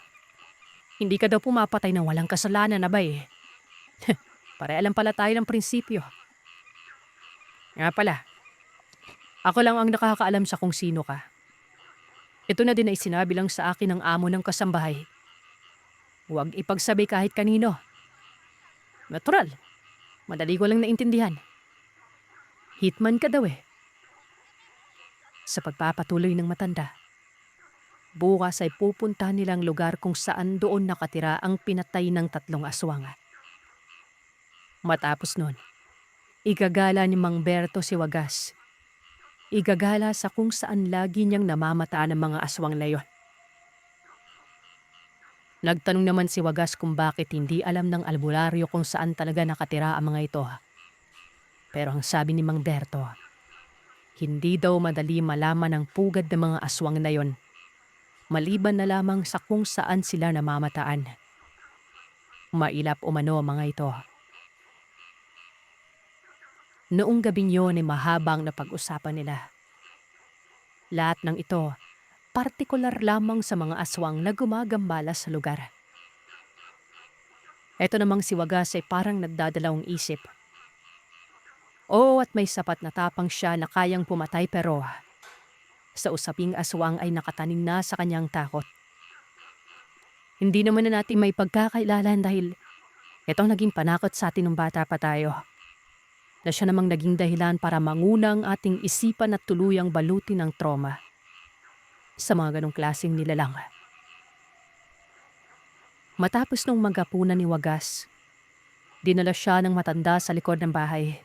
Hindi ka daw pumapatay ng walang kasalanan na ba . Pare-alam pala tayo ng prinsipyo. Nga pala, ako lang ang nakakaalam sa kung sino ka. Ito na din ay sinabi lang sa akin ng amo ng kasambahay. Huwag ipagsabi kahit kanino. Natural, madali ko lang naintindihan. Hitman ka daw . Sa pagpapatuloy ng matanda, bukas ay pupunta nilang lugar kung saan doon nakatira ang pinatay ng 3 aswang. Matapos nun, igagala ni Mang Berto si Wagas. Igagala sa kung saan lagi niyang namamataan ng mga aswang na yon. Nagtanong naman si Wagas kung bakit hindi alam ng albularyo kung saan talaga nakatira ang mga ito. Pero ang sabi ni Mang Berto, Hindi daw madali malaman ang pugad ng mga aswang na yon, maliban na lamang sa kung saan sila namamataan. Mailap umano ang mga ito. Noong gabing yon ay mahabang na pag-usapan nila. Lahat ng ito, partikular lamang sa mga aswang na gumagambala sa lugar. Ito namang si Wagas ay parang nagdadalawang isip. Oo, at may sapat na tapang siya na kayang pumatay, pero sa usaping aswang ay nakatanim na sa kanyang takot. Hindi naman na natin may pagkakailalan dahil itong naging panakot sa atin nung bata pa tayo. Na siya namang naging dahilan para mangunang ating isipan at tuluyang balutin ng trauma sa mga ganong klaseng nilalang. Matapos nung magapunan ni Wagas, dinala siya ng matanda sa likod ng bahay.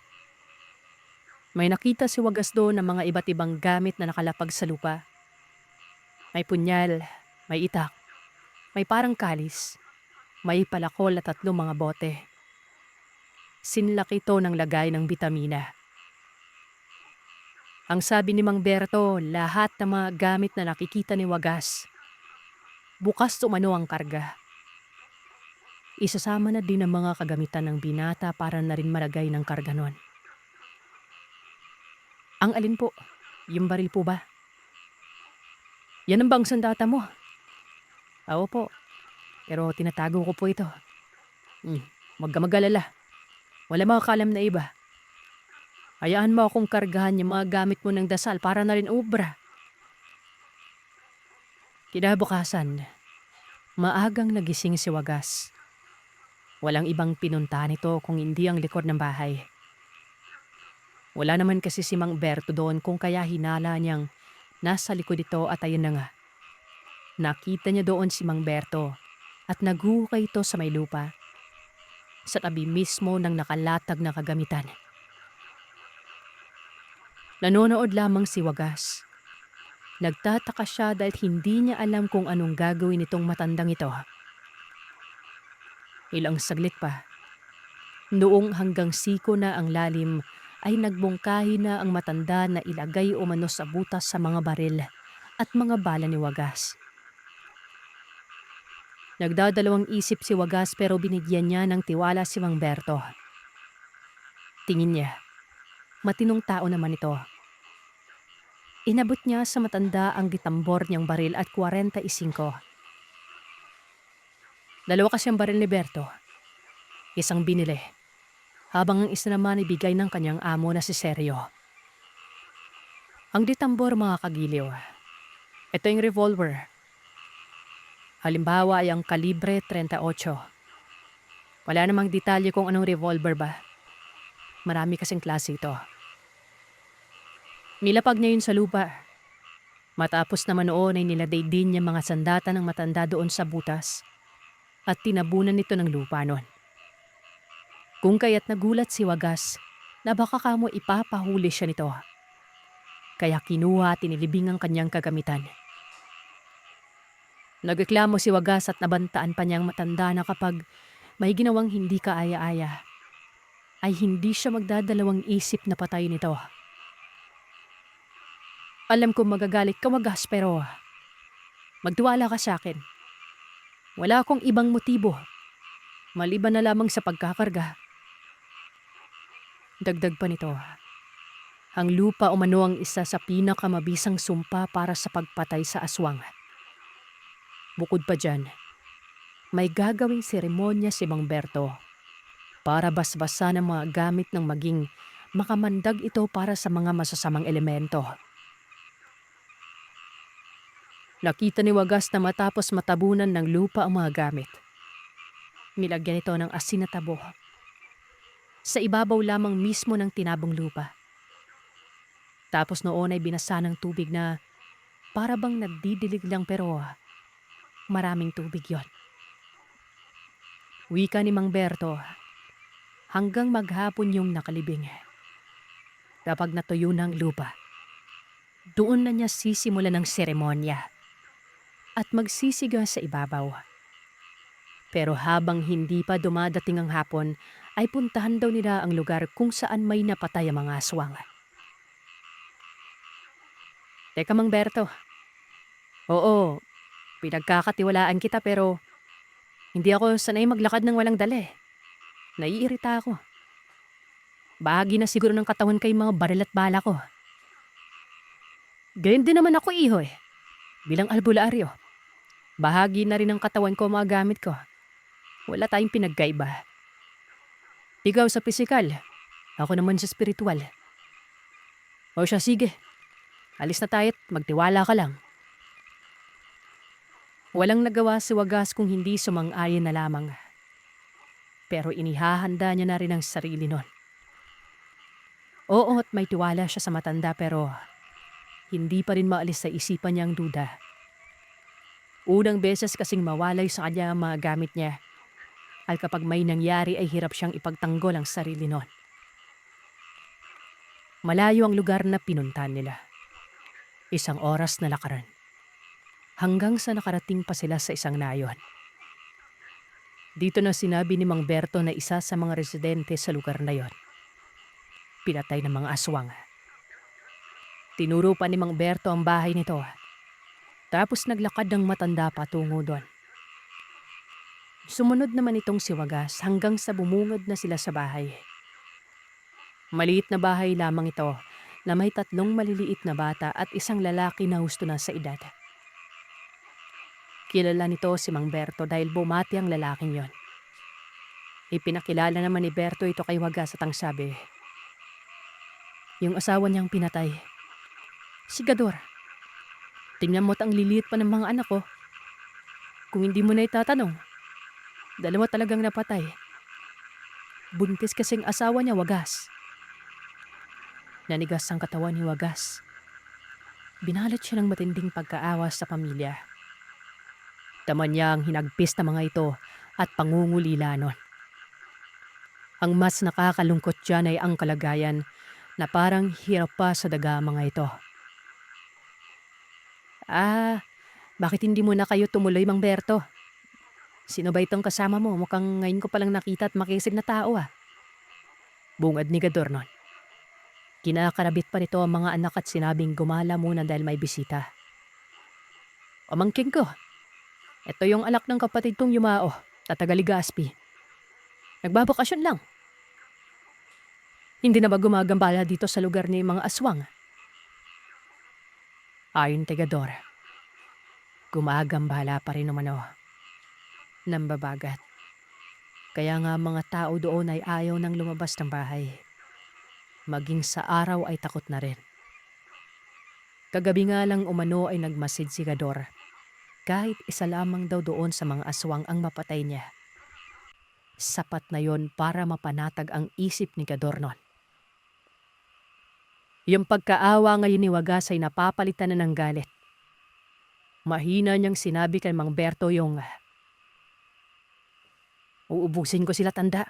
May nakita si Wagas doon ng mga iba't ibang gamit na nakalapag sa lupa. May punyal, may itak, may parang kalis, may palakol at 3 mga bote. Sinlaki ito ng lagay ng bitamina. Ang sabi ni Mang Berto, lahat ng mga gamit na nakikita ni Wagas, bukas umano ang karga. Isasama na din ang mga kagamitan ng binata para na rin malagay ng karga nun. Ang alin po? Yung baril po ba? Yan ang bang sandata mo? Oo po, pero tinatago ko po ito. Huwag ka mag-alala. Wala makakalam na iba. Hayaan mo akong kargahan yung mga gamit mo ng dasal para na rin obra. Kinabukasan, maagang nagising si Wagas. Walang ibang pinunta nito kung hindi ang likod ng bahay. Wala naman kasi si Mang Berto doon kung kaya hinala niyang nasa likod ito at ayun na nga. Nakita niya doon si Mang Berto at naghukay ito sa may lupa. Sa tabi mismo ng nakalatag na kagamitan. Nanonood lamang si Wagas. Nagtataka siya dahil hindi niya alam kung anong gagawin nitong matandang ito. Ilang saglit pa, noong hanggang siko na ang lalim, ay nagbungkahi na ang matanda na ilagay umano sa butas sa mga baril at mga bala ni Wagas. Nagdadalawang isip si Wagas pero binigyan niya ng tiwala si Mang Berto. Tingin niya, matinong tao naman ito. Inabot niya sa matanda ang ditambor niyang baril at 45. Dalawa kasi ang baril ni Berto. Isang binili, habang ang isa naman ibigay ng kanyang amo na si Sergio. Ang ditambor, mga kagiliw, ito yung revolver. Halimbawa ay ang kalibre 38. Wala namang detalye kung anong revolver ba. Marami kasing klase ito. Nilapag niya yun sa lupa. Matapos naman noon ay niladay din niya mga sandata ng matanda doon sa butas at tinabunan nito ng lupa noon. Kung kaya't nagulat si Wagas na baka kamo ipapahuli siya nito. Kaya kinuha at tinilibing ang kanyang kagamitan. Nagreklamo si Wagas at nabantaan pa niyang matanda na kapag may ginawang hindi kaaya-aya, ay hindi siya magdadalawang isip na patayin ito. Alam kong magagalit ka, Wagas, pero magtiwala ka sa akin. Wala akong ibang motibo, maliban na lamang sa pagkakarga. Dagdag pa nito, ang lupa umano ang isa sa pinakamabisang sumpa para sa pagpatay sa aswang. Bukod pa dyan, may gagawing seremonya si Mang Berto para basbasan ang mga gamit ng maging makamandag ito para sa mga masasamang elemento. Nakita ni Wagas na matapos matabunan ng lupa ang mga gamit, nilagyan ito ng asin na tabo. Sa ibabaw lamang mismo ng tinabong lupa. Tapos noon ay binasa ng tubig na para bang nagdidilig lang pero maraming tubig yon. Wika ni Mang Berto, hanggang maghapon yung nakalibing. Kapag natuyo ng lupa, doon na niya sisimulan ng seremonya at magsisiga sa ibabaw. Pero habang hindi pa dumadating ang hapon, ay puntahan daw nila ang lugar kung saan may napatay ang mga aswang. Teka Mang Berto, oo, pinagkakatiwalaan kita pero hindi ako sanay maglakad ng walang dala eh. Naiirita ako. Bahagi na siguro ng katawan ko yung mga baril at bala ko. Ganyan din naman ako iho eh. Bilang albularyo. Bahagi na rin ng katawan ko ang mga gamit ko. Wala tayong pinagkaiba. Ikaw sa pisikal, ako naman sa spiritual. O siya sige, alis na tayo't magtiwala ka lang. Walang nagawa si Wagas kung hindi sumang-ayon na lamang. Pero inihahanda niya na rin ang sarili nun. Oo at may tiwala siya sa matanda pero hindi pa rin maalis sa isipan niya ang duda. Unang beses kasing mawalay sa kanya ang mga gamit niya. At kapag may nangyari ay hirap siyang ipagtanggol ang sarili nun. Malayo ang lugar na pinuntahan nila. 1 oras na lakaran. Hanggang sa nakarating pa sila sa isang nayon. Dito na sinabi ni Mang Berto na isa sa mga residente sa lugar na yon. Pinatay ng mga aswang. Tinuro pa ni Mang Berto ang bahay nito. Tapos naglakad ng matanda patungo doon. Sumunod naman itong si Wagas hanggang sa bumungad na sila sa bahay. Maliit na bahay lamang ito na may 3 maliliit na bata at isang lalaki na husto na sa edad. Kilala nito si Mang Berto dahil bumati ang lalaking yon. Ipinakilala naman ni Berto ito kay Wagas at ang sabi, yung asawa niyang pinatay, si Gador. Tingnan mo't ang liliit pa ng mga anak ko. Kung hindi mo na itatanong, 2 talagang napatay. Buntis kasing asawa niya, Wagas. Nanigas ang katawan ni Wagas. Binalat siya ng matinding pagkaawas sa pamilya. Taman niya ang hinagpis na mga ito at pangungulila nun. Ang mas nakakalungkot dyan ay ang kalagayan na parang hirap pa sa daga mga ito. Bakit hindi mo na kayo tumuloy, Mang Berto? Sino ba itong kasama mo? Mukhang ngayon ko palang nakita at makisig na tao ah. Bungad ni Gador nun. Kinakarabit pa nito ang mga anak at sinabing gumala muna dahil may bisita. Pamangkin ko. Ito yung alak ng kapatid kong Yumao, Tata Galigaspi. Nagbabakasyon lang. Hindi na ba gumagambala dito sa lugar ni mga aswang? Ayon kay Gador, gumagambala pa rin naman nambabagat. Kaya nga mga tao doon ay ayaw nang lumabas ng bahay. Maging sa araw ay takot na rin. Kagabi nga lang umano ay nagmasid si Gador. Kahit isa lamang daw doon sa mga aswang ang mapatay niya. Sapat na yon para mapanatag ang isip ni Gador nun. Yung pagkaawa ngayon ni Wagas ay napapalitan na ng galit. Mahina niyang sinabi kay Mang Berto yung, uubusin ko sila tanda.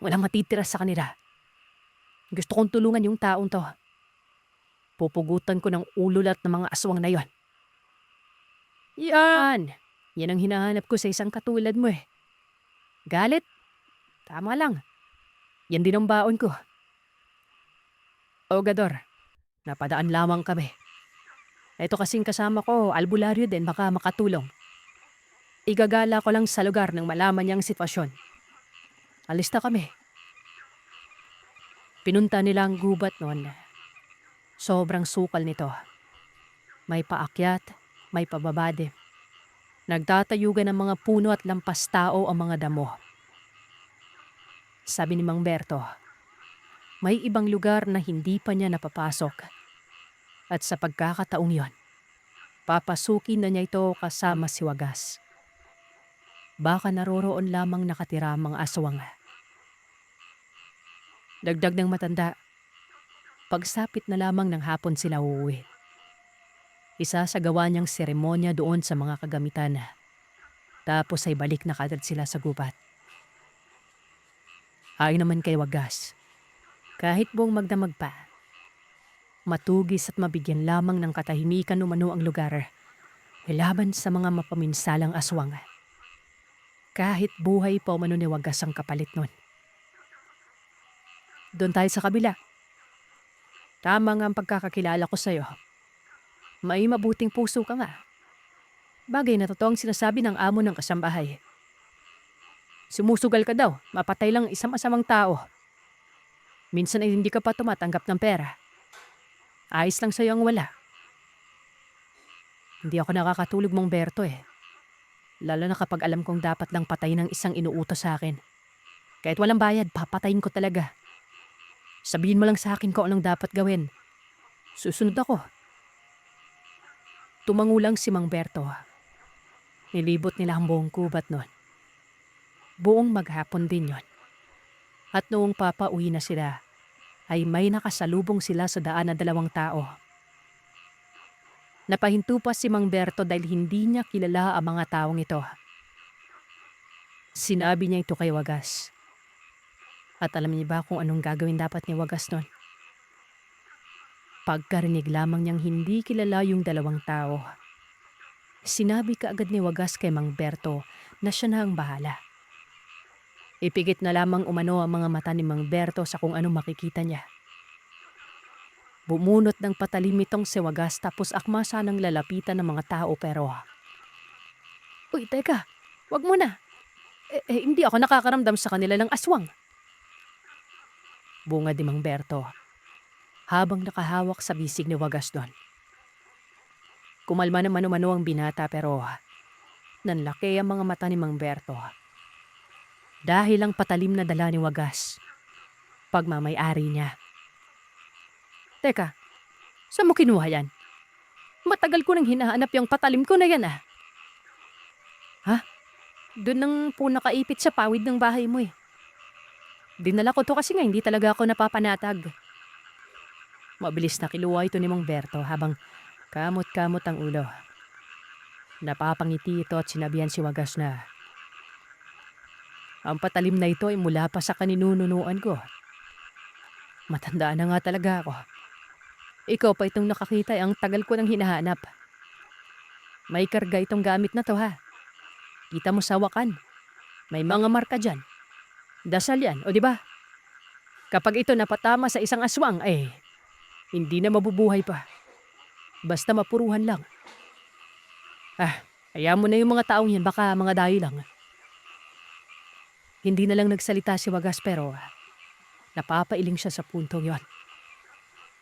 Walang matitira sa kanila. Gusto kong tulungan yung taong to. Pupugutan ko ng ulo lahat ng mga aswang na yon. Yan! Yan ang hinahanap ko sa isang katulad mo eh. Galit? Tama lang. Yan din ang baon ko. O Gador, napadaan lamang kami. Ito kasing kasama ko, albularyo din, baka makatulong. Igagala ko lang sa lugar nang malaman niyang sitwasyon. Alis na kami. Pinunta nila ang gubat noon. Sobrang sukal nito. May paakyat, may pababade. Nagtatayugan ng mga puno at lampas tao ang mga damo. Sabi ni Mang Berto, may ibang lugar na hindi pa niya napapasok. At sa pagkakataong yon, papasukin na niya ito kasama si Wagas. Baka naroroon lamang nakatira ang mga aswang. Dagdag ng matanda, pagsapit na lamang ng hapon sila uuwi. Isa sa gawa niyang seremonya doon sa mga kagamitan. Tapos ay balik na kaagad sila sa gubat. Ayon naman kay Wagas, kahit buong magdamag pa, matugis at mabigyan lamang ng katahimikan umano ang lugar, laban sa mga mapaminsalang aswang. Kahit buhay pa umano ni Wagas ang kapalit nun. Doon tayo sa kabila. Tama nga ang pagkakakilala ko sa'yo. May mabuting puso ka nga. Bagay na totoo ang sinasabi ng amo ng kasambahay. Sumusugal ka daw, mapatay lang isang masamang tao. Minsan ay hindi ka pa tumatanggap ng pera. Ayos lang sa'yo ang wala. Hindi ako nakakatulog mong Berto eh. Lalo na kapag alam kong dapat lang patayin ng isang inuutos sa akin. Kahit walang bayad, papatayin ko talaga. Sabihin mo lang sa akin kung anong dapat gawin. Susunod ako. Tumangulang si Mang Berto. Nilibot nila ang buong kubat nun. Buong maghapon din yon. At noong papauwi na sila, ay may nakasalubong sila sa daan na 2 tao. Napahinto pa si Mang Berto dahil hindi niya kilala ang mga taong ito. Sinabi niya ito kay Wagas. At alam niya ba kung anong gagawin dapat ni Wagas nun? Pagkarinig lamang niyang hindi kilala yung 2 tao, sinabi kaagad ni Wagas kay Mang Berto na siya na ang bahala. Ipigit na lamang umano ang mga mata ni Mang Berto sa kung ano makikita niya. Bumunot ng patalim itong si Wagas tapos akma sanang lalapitan ng mga tao pero... Uy, teka, wag mo na. Hindi ako nakakaramdam sa kanila ng aswang. Bunga di Mang Berto, habang nakahawak sa bisig ni Wagas doon. Kumalma naman umano ang binata pero nanlaki ang mga mata ni Mang Berto. Dahil ang patalim na dala ni Wagas, pagmamay-ari niya. Teka, saan mo kinuha yan? Matagal ko nang hinahanap yung patalim ko na yan ah. Ha? Doon nang po nakaipit sa pawid ng bahay mo eh. Dinala ko to kasi nga hindi talaga ako napapanatag. Mabilis na kiluha ito ni Mang Berto habang kamot-kamot ang ulo. Napapangiti ito at sinabihan si Wagas na ang patalim na ito ay mula pa sa kaninununuan ko. Matandaan na nga talaga ako. Ikaw pa itong nakakita ang tagal ko nang hinahanap. May karga itong gamit na to ha. Kita mo sa wakan. May mga marka dyan. Dasal yan, o di ba? Kapag ito napatama sa isang aswang, hindi na mabubuhay pa. Basta mapuruhan lang. Hayaan mo na yung mga taong yan, baka mga dayo lang. Hindi na lang nagsalita si Wagas pero napapailing siya sa puntong yon.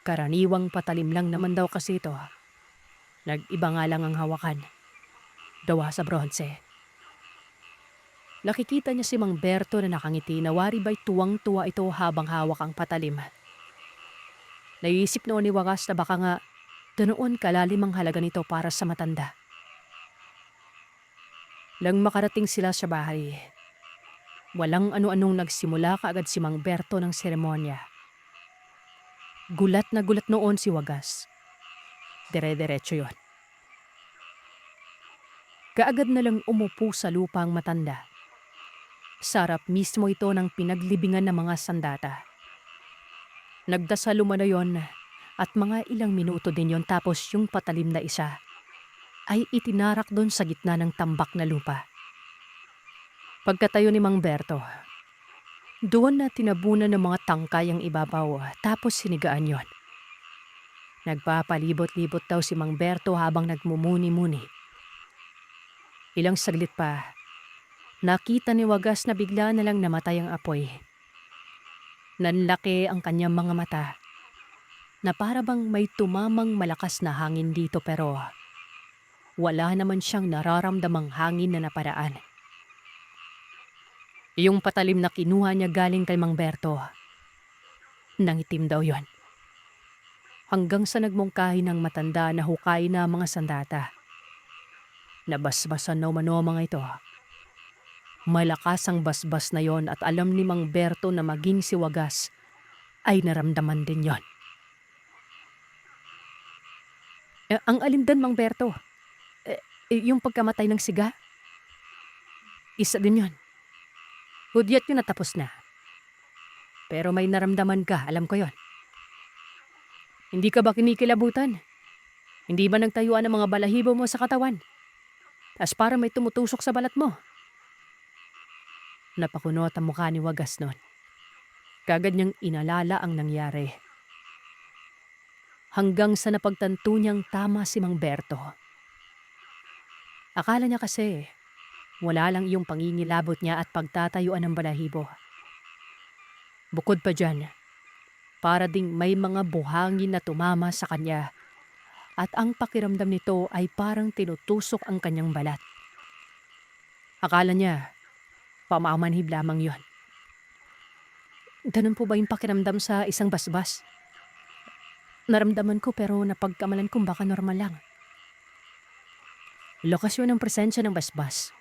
Karaniwang patalim lang naman daw kasi ito. Nag-iba nga lang ang hawakan. Dawa sa bronze. Nakikita niya si Mang Berto na nakangiti na wari ba'y tuwang-tuwa ito habang hawak ang patalim. Naisip noon ni Wagas na baka nga doon kalalim ang halaga nito para sa matanda. Nang makarating sila sa bahay, walang ano-anong nagsimula kaagad si Mang Berto ng seremonya. Gulat na gulat noon si Wagas. Dire-diretso yon. Kaagad na lang umupo sa lupa ang matanda. Sarap mismo ito ng pinaglibingan ng mga sandata. Nagdasal umano yon at mga ilang minuto din yon tapos yung patalim na isa ay itinarak doon sa gitna ng tambak na lupa. Pagkatayo ni Mang Berto, doon na tinabunan ng mga tangkay ang ibabaw tapos sinigaan yon. Nagpapalibot-libot daw si Mang Berto habang nagmumuni-muni. Ilang saglit pa, nakita ni Wagas na bigla na lang namatay ang apoy. Nanlaki ang kanyang mga mata na para bang may tumamang malakas na hangin dito pero wala naman siyang nararamdamang hangin na naparaan. Yung patalim na kinuha niya galing kay Mang Berto, nangitim daw yon. Hanggang sa nagmungkahi ng matanda na hukay na mga sandata. Nabasbasan na umano ang mga ito. Malakas ang basbas na yon at alam ni Mang Berto na maging si Wagas ay naramdaman din yon. Ang alindan, Mang Berto? Yung pagkamatay ng siga? Isa din yon. Hudyat yun natapos na. Pero may naramdaman ka, alam ko yon. Hindi ka ba kinikilabutan? Hindi ba nagtayuan ang mga balahibo mo sa katawan? As para may tumutusok sa balat mo. Napakunot ang mukha ni Wagas noon. Kagad niyang inalala ang nangyari. hanggang sa napagtanto niyang tama si Mang Berto. Akala niya kasi wala lang yung pangingilabot niya at pagtatayuan ng balahibo. Bukod pa dyan, para ding may mga buhangin na tumama sa kanya at ang pakiramdam nito ay parang tinutusok ang kanyang balat. Akala niya, pamamanhib lamang yon. Ganun po ba yung pakiramdam sa isang basbas? Naramdaman ko pero napagkamalan kong baka normal lang. Lakas yun ang presensya ng basbas.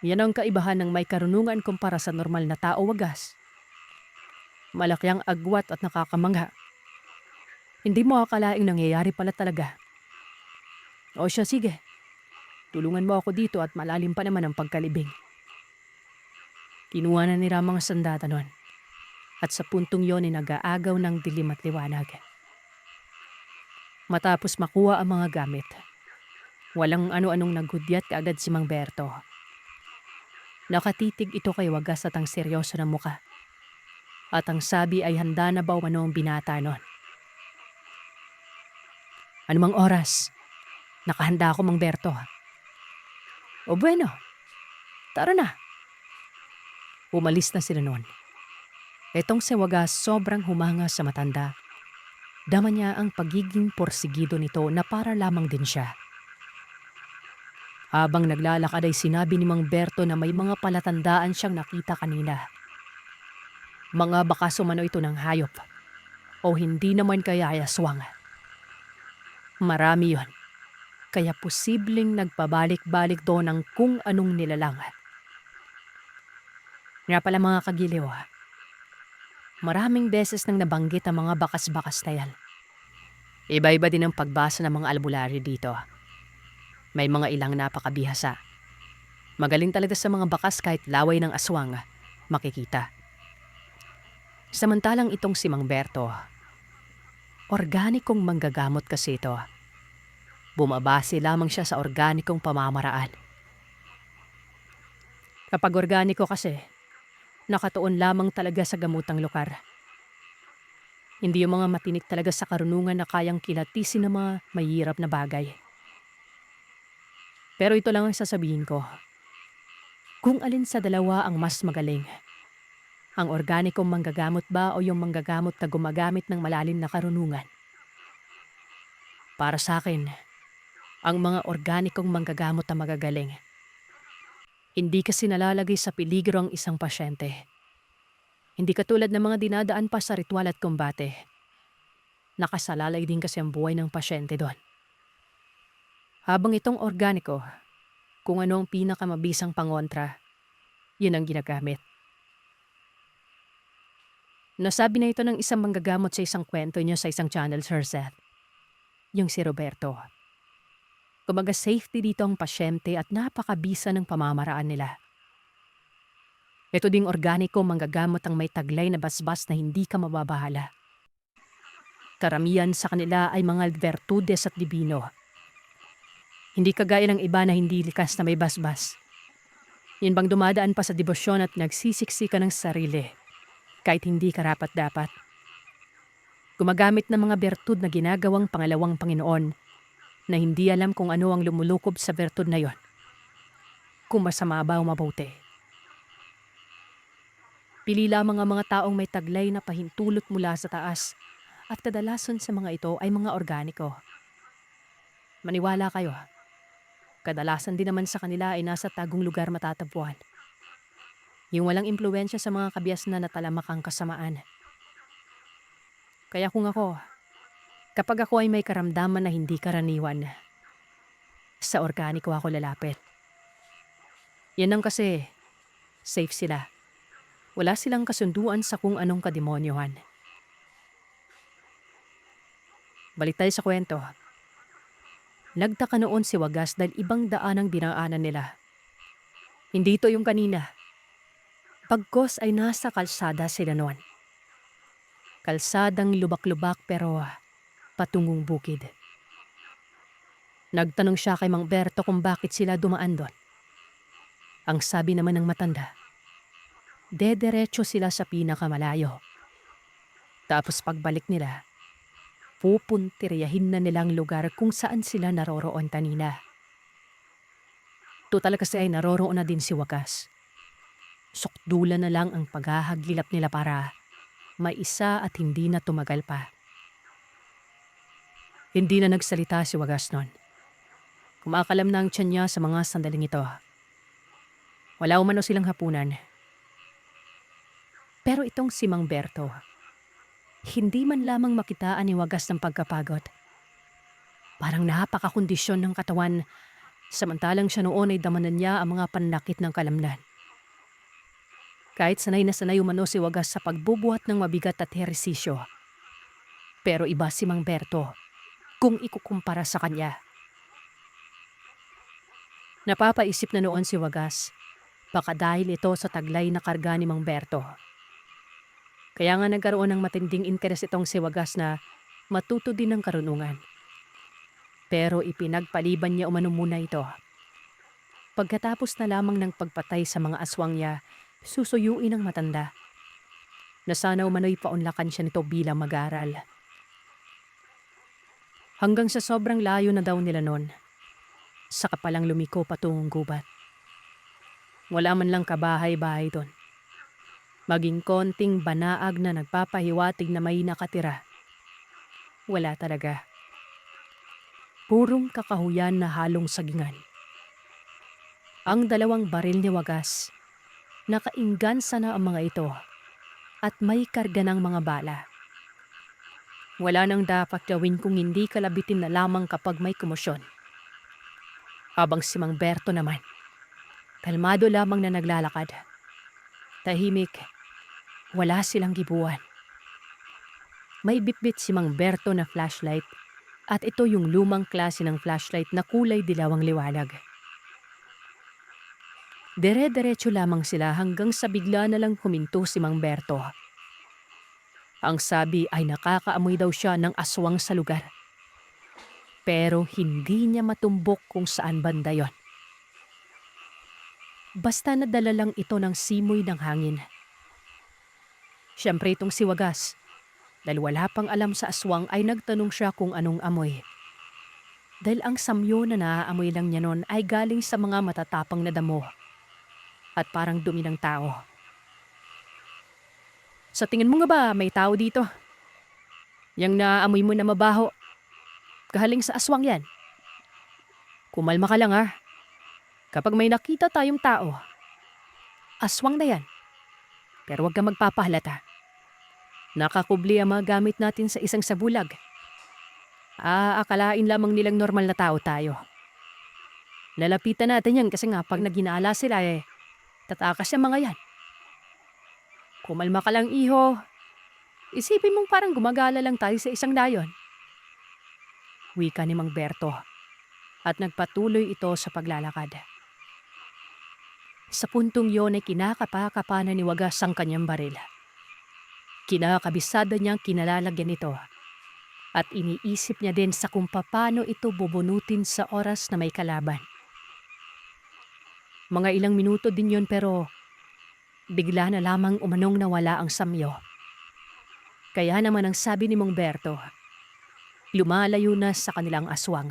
Yan ang kaibahan ng may karunungan kumpara sa normal na tao wagas. Malaki ang agwat at nakakamangha. Hindi mo akalaing nangyayari pala talaga. O siya, sige. Tulungan mo ako dito at malalim pa naman ang pagkalibing. Kinuha na ni Ramang sandata nun. At sa puntong yon ay nag-aagaw ng dilim at liwanag. Matapos makuha ang mga gamit, walang ano-anong naghudyat kaagad si Mang Berto. Nakatitig ito kay wagas at ang seryoso na muka. At ang sabi ay handa na ba umano ang binata nun. Anumang oras, nakahanda ako, Mang Berto. O bueno, tara na. Umalis na sila noon. Etong si wagas sobrang humanga sa matanda. Dama niya ang pagiging porsigido nito na para lamang din siya. Habang naglalakad ay sinabi ni Mang Berto na may mga palatandaan siyang nakita kanina. Mga bakas umano ito ng hayop o hindi naman kaya ay aswang. Marami yon, kaya posibleng nagpabalik-balik doon ang kung anong nilalang. Nga pala mga kagiliw, maraming beses nang nabanggit ang mga bakas-bakas na yan. Iba-iba din ang pagbasa ng mga albularyo dito. May mga ilang napakabihasa. Magaling talaga sa mga bakas kahit laway ng aswang, makikita. Samantalang itong si Mang Berto, organikong manggagamot kasi ito. Bumabase lamang siya sa organikong pamamaraan. Kapag organiko kasi, nakatuon lamang talaga sa gamutang lokal. Hindi yung mga matinik talaga sa karunungan na kayang kilatisin ng mga mahirap na bagay. Pero ito lang ang sasabihin ko. Kung alin sa dalawa ang mas magaling, ang organikong manggagamot ba o yung manggagamot na gumagamit ng malalim na karunungan? Para sa akin, ang mga organikong manggagamot na magagaling. Hindi kasi nalalagay sa peligro ang isang pasyente. Hindi katulad ng mga dinadaan pa sa ritual at kumbate. Nakasalalay din kasi ang buhay ng pasyente doon. Habang itong organiko, kung ano ang pinakamabisang pangontra, yun ang ginagamit. Nasabi na ito ng isang manggagamot sa isang kwento niya sa isang channel, Sir Seth. Yung si Roberto. Kumbaga safety dito ang pasyente at napakabisa ng pamamaraan nila. Ito ding organiko manggagamot ang may taglay na basbas na hindi ka mababahala. Karamihan sa kanila ay mga bertudes at dibino. Hindi kagaya ng iba na hindi likas na may basbas. Yun bang dumadaan pa sa debosyon at nagsisiksika ng sarili, kahit hindi karapat-dapat. Gumagamit ng mga bertud na ginagawang pangalawang Panginoon na hindi alam kung ano ang lumulukob sa bertud na yon. Kung masama ba o mabuti. Pili lamang ang mga taong may taglay na pahintulot mula sa taas at kadalasan sa mga ito ay mga organiko. Maniwala kayo, kadalasan din naman sa kanila ay nasa tagong lugar matatagpuan. Yung walang impluensya sa mga kabias na natalamak ang kasamaan. Kaya kung ako, kapag ako ay may karamdaman na hindi karaniwan, sa organiko ako lalapit. Yan ang kasi, safe sila. Wala silang kasunduan sa kung anong kademonyohan. Balik tayo sa kwento. Nagtaka noon si Wagas dahil ibang daan ang dinaanan nila. Hindi ito yung kanina. Pagkos ay nasa kalsada sila noon. Kalsadang lubak-lubak pero patungong bukid. Nagtanong siya kay Mang Berto kung bakit sila dumaan doon. Ang sabi naman ng matanda, dederecho sila sa pinakamalayo. Tapos pagbalik nila, pupuntiryahin na nilang lugar kung saan sila naroroon kanina. Total kasi ay naroroon na din si Wagas. Sukdulan na lang ang paghahagilap nila para maisa at hindi na tumagal pa. Hindi na nagsalita si Wagas noon. Kumakalam na ang tiyan niya sa mga sandaling ito. Wala umano silang hapunan. Pero itong si Mang Berto, hindi man lamang makitaan ni Wagas ng pagkapagod. Parang napakakondisyon ng katawan, samantalang siya noon ay damanan niya ang mga panlakit ng kalamnan. Kahit sanay na sanay umano si Wagas sa pagbubuhat ng mabigat at ehersisyo. Pero iba si Mang Berto kung ikukumpara sa kanya. Napapaisip na noon si Wagas, baka dahil ito sa taglay na karga ni Mang Berto. Kaya nga nagkaroon ng matinding interes itong si Wagas na matuto din ng karunungan. Pero ipinagpaliban niya umano muna ito. Pagkatapos na lamang ng pagpatay sa mga aswang niya, susuyuin ng matanda. Na sana umano'y paunlakan siya nito bilang mag-aaral. Hanggang sa sobrang layo na daw nila noon, saka palang lumiko patungong gubat. Wala man lang kabahay-bahay doon. Maging konting banaag na nagpapahiwatig na may nakatira. Wala talaga. Purong kakahuyan na halong sagingan. Ang 2 baril ni Wagas, nakainggansa na ang mga ito at may karga ng mga bala. Wala nang dapat gawin kung hindi kalabitin na lamang kapag may komosyon. Habang si Mang Berto naman, kalmado lamang na naglalakad. Tahimik, wala silang gibuan. May bitbit si Mang Berto na flashlight at ito yung lumang klase ng flashlight na kulay dilawang liwanag. Dere-derecho lamang sila hanggang sa bigla na lang huminto si Mang Berto. Ang sabi ay nakakaamoy daw siya ng aswang sa lugar. Pero hindi niya matumbok kung saan banda yon. Basta nadala lang ito ng simoy ng hangin. Siyempre itong si Wagas, dahil wala pang alam sa aswang ay nagtanong siya kung anong amoy. Dahil ang samyo na naaamoy lang niya nun ay galing sa mga matatapang na damo at parang dumi ng tao. Sa tingin mo nga ba may tao dito? Yang naaamoy mo na mabaho, galing sa aswang yan. Kumalma ka lang ha. Kapag may nakita tayong tao, aswang na yan. Pero huwag ka magpapahalata. Nakakubli ang mga gamit natin sa isang sabulag. Akalain lamang nilang normal na tao tayo. Lalapitan natin yan kasi nga pag naginala sila tatakas yung mga yan. Kumalma ka lang iho. Isipin mong parang gumagala lang tayo sa isang layon. Wika ni Mang Berto at nagpatuloy ito sa paglalakad. Sa puntong yon ay kinakapa-kapana ni Wagas ang kanyang baril. Kinakabisada niyang kinalalagyan ito at iniisip niya din sa kung paano ito bubunutin sa oras na may kalaban. Mga ilang minuto din yon pero bigla na lamang umanong nawala ang samyo. Kaya naman ang sabi ni Mang Berto, lumalayo na sa kanilang aswang.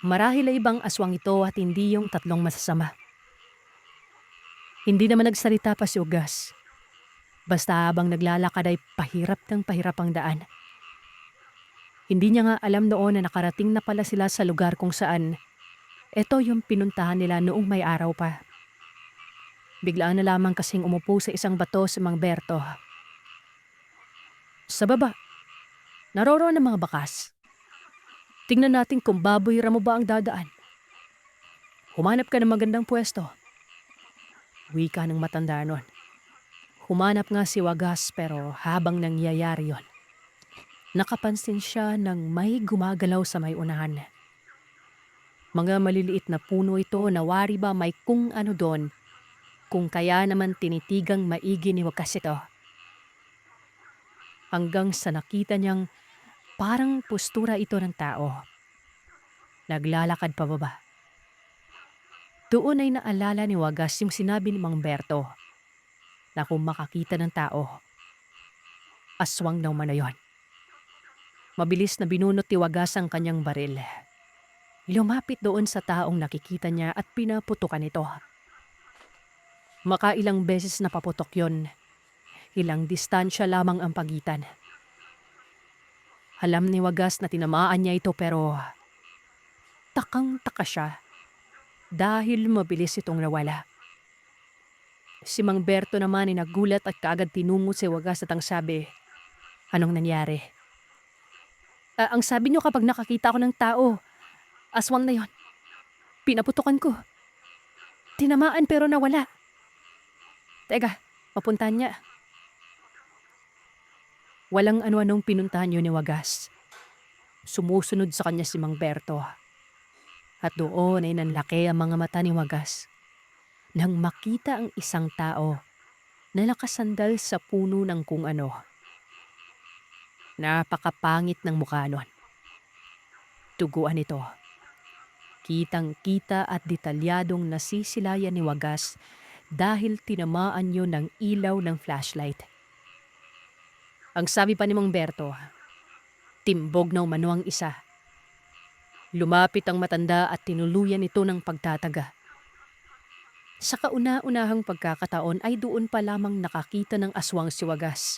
Marahil ay ibang aswang ito at hindi yung 3 masasama. Hindi naman nagsalita pa si Wagas. Basta habang naglalakad ay pahirap ng pahirap ang daan. Hindi niya nga alam noon na nakarating na pala sila sa lugar kung saan ito yung pinuntahan nila noong may araw pa. Biglaan na lamang kasing umupo sa isang bato si Mang Berto. Sa baba, naroroon ang mga bakas. Tingnan natin kung baboy ramo ba ang dadaan. Humanap ka ng magandang pwesto. Wika ng matanda nun. Humanap nga si Wagas pero habang nangyayari yon, nakapansin siya ng may gumagalaw sa may unahan. Mga maliliit na puno ito na wari ba may kung ano doon, kung kaya naman tinitigang maigi ni Wagas ito. Hanggang sa nakita niyang parang postura ito ng tao. Naglalakad pababa. Doon ay naalala ni Wagas yung sinabi ni Mang Berto na kung makakita ng tao, aswang daw man na yon. Mabilis na binunot ni Wagas ang kanyang baril. Lumapit doon sa taong nakikita niya at pinaputukan ito. Makailang beses na paputok yon. Ilang distansya lamang ang pagitan. Alam ni Wagas na tinamaan niya ito pero takang-taka siya dahil mabilis itong nawala. Si Mang Berto naman ay nagulat at kaagad tinungo si Wagas at ang sabi, "Anong nangyari?" Ang sabi niyo kapag nakakita ako ng tao, aswang na yon. Pinaputukan ko. Tinamaan pero nawala. Teka, mapuntahan niya. Walang ano-anong pinuntahan yun ni Wagas. Sumusunod sa kanya si Mang Berto. At doon ay nanlaki ang mga mata ni Wagas nang makita ang isang tao na nakasandal sa puno ng kung ano. Napakapangit ng mukha nun. Tuguan ito. Kitang-kita at detalyadong nasisilayan ni Wagas dahil tinamaan yun ng ilaw ng flashlight. Ang sabi pa ni Mang Berto, timbog na umano ang isa. Lumapit ang matanda at tinuluyan ito ng pagtataga. Sa kauna-unahang pagkakataon ay doon pa lamang nakakita ng aswang si Wagas.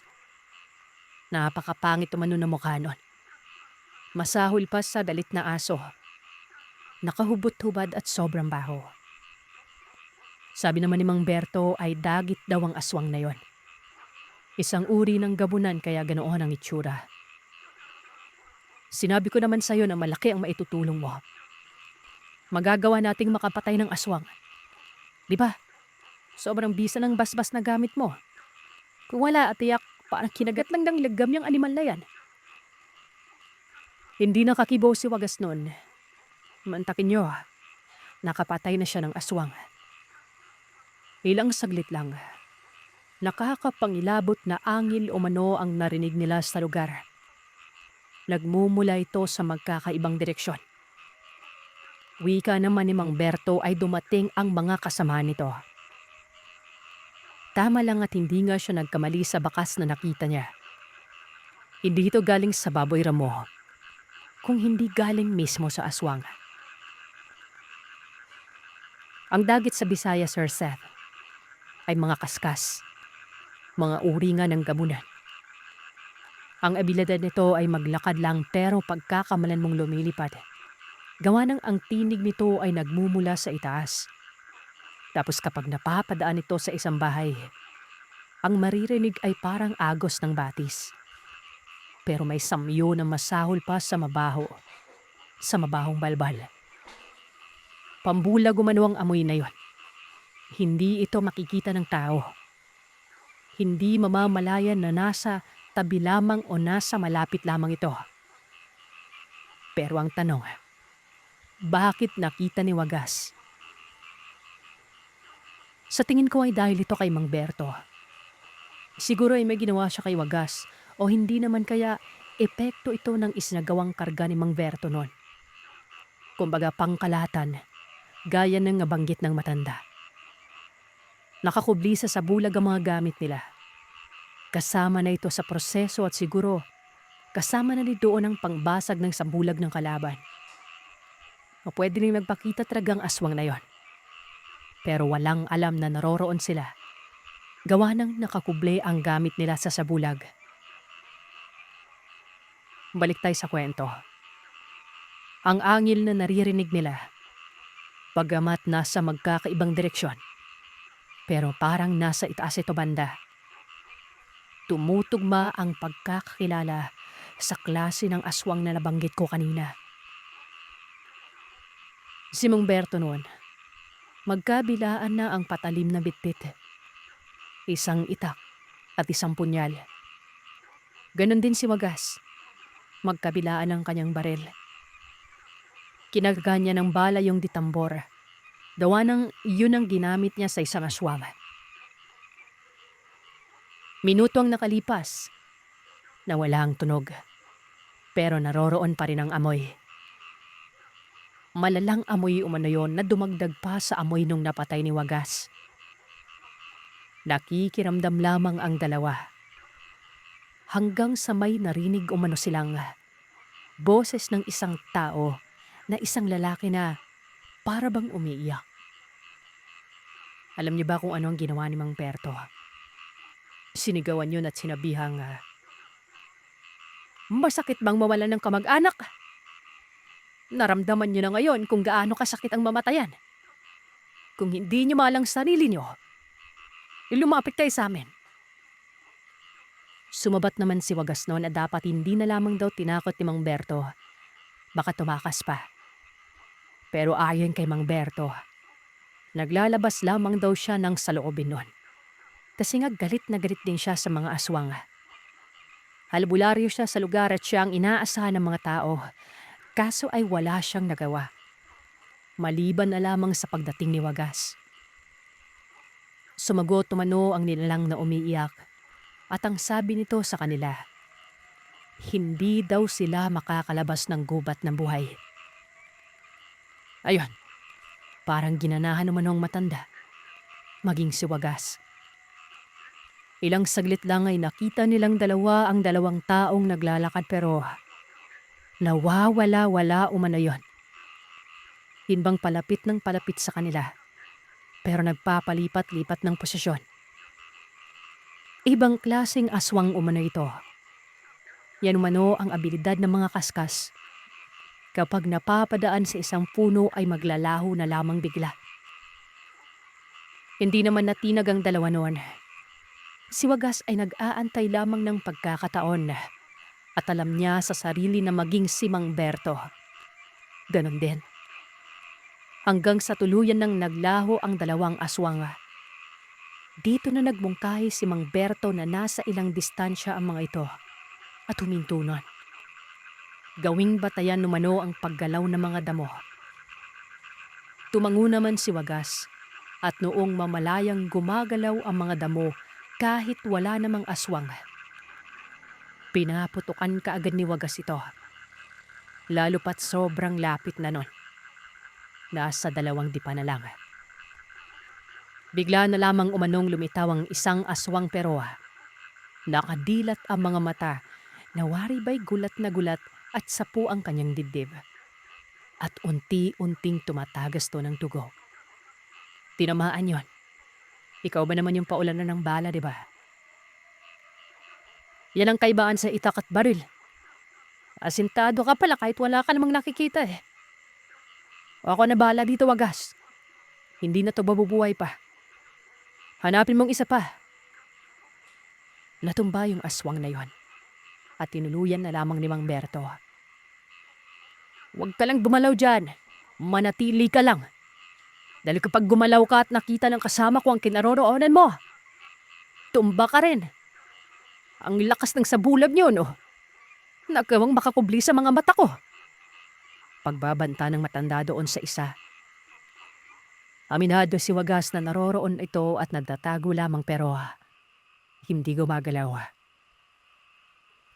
Napakapangit umano na mukha nun. Masahol pa sa dalit na aso. Nakahubot-hubad at sobrang baho. Sabi naman ni Mang Berto ay dagit daw ang aswang na yon. Isang uri ng gabunan kaya ganoon ang itsura. Sinabi ko naman sa'yo na malaki ang maitutulong mo. Magagawa nating makapatay ng aswang. Di ba? Sobrang bisa ng basbas na gamit mo. Kung wala at tiyak, parang kinagat lang ng lagam yung animal na yan. Hindi nakakibo si Wagas noon. Mantakin nyo, nakapatay na siya ng aswang. Ilang saglit lang, nakakapangilabot na angil umano ang narinig nila sa lugar. Nagmumula ito sa magkakaibang direksyon. Wika naman ni Mang Berto ay dumating ang mga kasama nito. Tama lang at hindi nga siya nagkamali sa bakas na nakita niya. Hindi ito galing sa baboy ramo, kung hindi galing mismo sa aswang. Ang dagit sa Bisaya, Sir Seth, ay mga kaskas, mga uri nga ng gamunan. Ang abilidad nito ay maglakad lang pero pagkakamalan mong lumilipad, gawa ng ang tinig nito ay nagmumula sa itaas. Tapos kapag napapadaan ito sa isang bahay, ang maririnig ay parang agos ng batis. Pero may samyo na masahol pa sa mabaho, sa mabahong balbal. Pambulag umano ang amoy na yon. Hindi ito makikita ng tao. Hindi mamamalayan na nasa tabi lamang o nasa malapit lamang ito. Pero ang tanong, bakit nakita ni Wagas? Sa tingin ko ay dahil ito kay Mang Berto. Siguro ay may ginawa siya kay Wagas o hindi naman kaya epekto ito ng isinagawang karga ni Mang Berto noon. Kumbaga pangkalahatan, gaya ng nabanggit ng matanda. Nakakublisa sa bulag ang mga gamit nila. Kasama na ito sa proseso at siguro kasama na rin doon ang pangbasag ng sambulag ng kalaban. O pwede rin nagpakita talagang aswang na yon. Pero walang alam na naroroon sila. Gawa ng nakakuble ang gamit nila sa sabulag. Balik tayo sa kwento. Ang angil na naririnig nila, bagamat nasa magkakaibang direksyon, pero parang nasa itaas ito banda. Tumutugma ang pagkakakilala sa klase ng aswang na nabanggit ko kanina. Si Mang Berto noon, magkabilaan na ang patalim na bitbit. Isang itak at isang punyal. Ganon din si Wagas. Magkabilaan ang kanyang baril. Kinarga niya ng bala yung ditambor. Dawa ng yun ang ginamit niya sa isang aswang. Minuto ang nakalipas. Nawala ang tunog. Pero naroroon pa rin ang amoy. Malalang amoy umano yon na dumagdag pa sa amoy nung napatay ni Wagas. Nakikiramdam lamang ang dalawa. Hanggang sa may narinig umano silang Boses ng isang tao na isang lalaki na para bang umiiyak. Alam niyo ba kung ano ang ginawa ni Mang Berto? Sinigawan yun at sinabihang, masakit bang mawalan ng kamag-anak? Naramdaman niyo na ngayon kung gaano kasakit ang mamatayan. Kung hindi niyo malang sarili niyo, lumapit kayo sa amin. Sumabat naman si Wagas noon na dapat hindi na lamang daw tinakot ni Mang Berto. Baka tumakas pa. Pero ayon kay Mang Berto, naglalabas lamang daw siya ng saloobin noon. Kasi nga galit na galit din siya sa mga aswang. Albularyo siya sa lugar at siya ang inaasahan ng mga tao. Kaso ay wala siyang nagawa. Maliban na lamang sa pagdating ni Wagas. Sumagot umano ang nilalang na umiiyak. At ang sabi nito sa kanila, hindi daw sila makakalabas ng gubat ng buhay. Ayun, parang ginanahan naman ng matanda, maging si Wagas. Ilang saglit lang ay nakita nilang dalawa ang dalawang taong naglalakad pero nawawala-wala umano yon. Hinbang palapit ng palapit sa kanila pero nagpapalipat-lipat ng posisyon. Ibang klaseng aswang umano ito. Yan umano ang abilidad ng mga kaskas. Kapag napapadaan sa isang puno ay maglalaho na lamang bigla. Hindi naman natinag ang dalawa noon. Si Wagas ay nag-aantay lamang ng pagkakataon at alam niya sa sarili na maging si Mang Berto. Ganon din. Hanggang sa tuluyan ng naglaho ang dalawang aswang. Dito na nagmungkahi si Mang Berto na nasa ilang distansya ang mga ito at huminto nun. Gawing batayan numano ang paggalaw ng mga damo. Tumango naman si Wagas at noong mamalayang gumagalaw ang mga damo kahit wala namang aswang. Pinaputukan kaagad ni Wagas ito. Lalo pat sobrang lapit na nun. Nasa 2 dipa na lang. Bigla na lamang umanong lumitaw ang isang aswang pero nakadilat ang mga mata na wari ba'y gulat na gulat at sapu ang kanyang dibdib. At unti-unting tumatagas to ng dugo. Tinamaan yon. Ikaw ba naman yung paulanan ng bala, di ba? Yan ang kaibaan sa itak at baril. Asintado ka pala kahit wala ka namang nakikita eh. O ako na bala dito, Wagas. Hindi na to babubuhay pa. Hanapin mong isa pa. Natumba yung aswang na yon at tinuluyan na lamang ni Mang Berto. Huwag ka lang gumalaw dyan. Manatili ka lang. Dahil kapag gumalaw ka at nakita ng kasama ko ang kinaroroonan mo, tumba ka rin. Ang lakas ng sabulag niyo, no? Nagawang makakubli sa mga mata ko. Pagbabanta ng matanda doon sa isa. Aminado si Wagas na naroroon ito at nagtatago lamang pero hindi gumagalaw.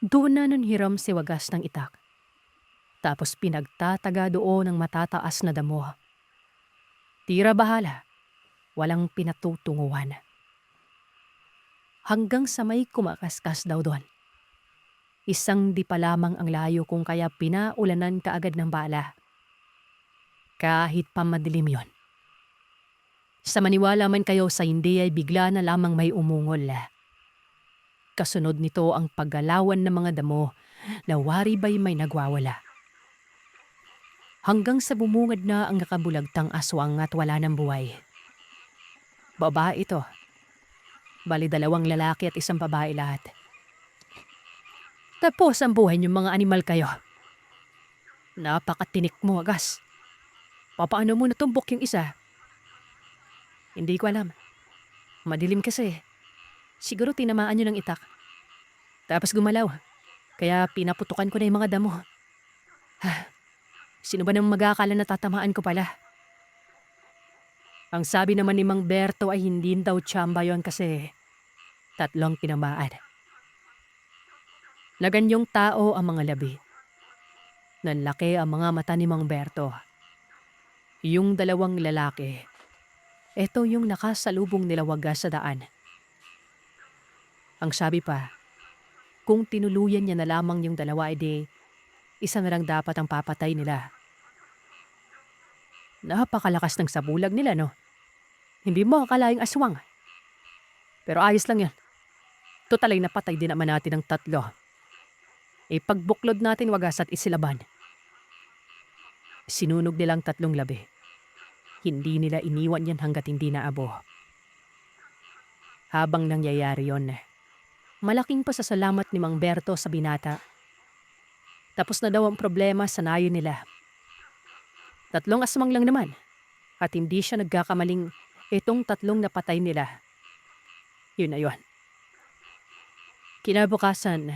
Doon na nanhiram si Wagas ng itak. Tapos pinagtataga doon ng matataas na damo. Tira bahala, walang pinatutunguhan. Hanggang sa may kumakaskas daw doon. Isang di pa lamang ang layo kung kaya pinaulanan kaagad ng bala. Kahit pa madilim yon. Sa maniwala man kayo sa hindi ay bigla na lamang may umungol. Kasunod nito ang paggalawan ng mga damo na wari ba'y may nagwawala. Hanggang sa bumungad na ang nakabulagtang aswang at wala ng buhay. Babae ito. Bali 2 lalaki at 1 babae lahat. Tapos ang buhay niyong mga animal kayo. Napakatinik mo, Wagas. Papaano mo natumbok yung isa? Hindi ko alam. Madilim kasi. Siguro tinamaan nyo ng itak. Tapos gumalaw. Kaya pinaputukan ko na yung mga damo. Sino ba nang mag-aakala na tatamaan ko pala? Ang sabi naman ni Mang Berto ay hindi daw tsamba yon kasi 3 tinamaan. Naganyong tao ang mga labi. Nanlaki ang mga mata ni Mang Berto. Yung 2 lalaki, eto yung nakasalubong nila Wagas sa daan. Ang sabi pa, kung tinuluyan niya na lamang yung 2 edi, isa na lang dapat ang papatay nila. Napakalakas ng sabulag nila, no? Hindi mo akalaing aswang. Pero ayos lang yan. Total ay napatay din naman natin ang 3. Pagbuklod natin wagas at isilaban. Sinunog nilang 3 labi. Hindi nila iniwan yan hanggat hindi naabo. Habang nangyayari yon, malaking pasasalamat ni Mang Berto sa binata. Tapos na daw ang problema sa nayo nila. 3 aswang lang naman. At hindi siya nagkakamaling itong 3 napatay nila. Yun na yun. Kinabukasan,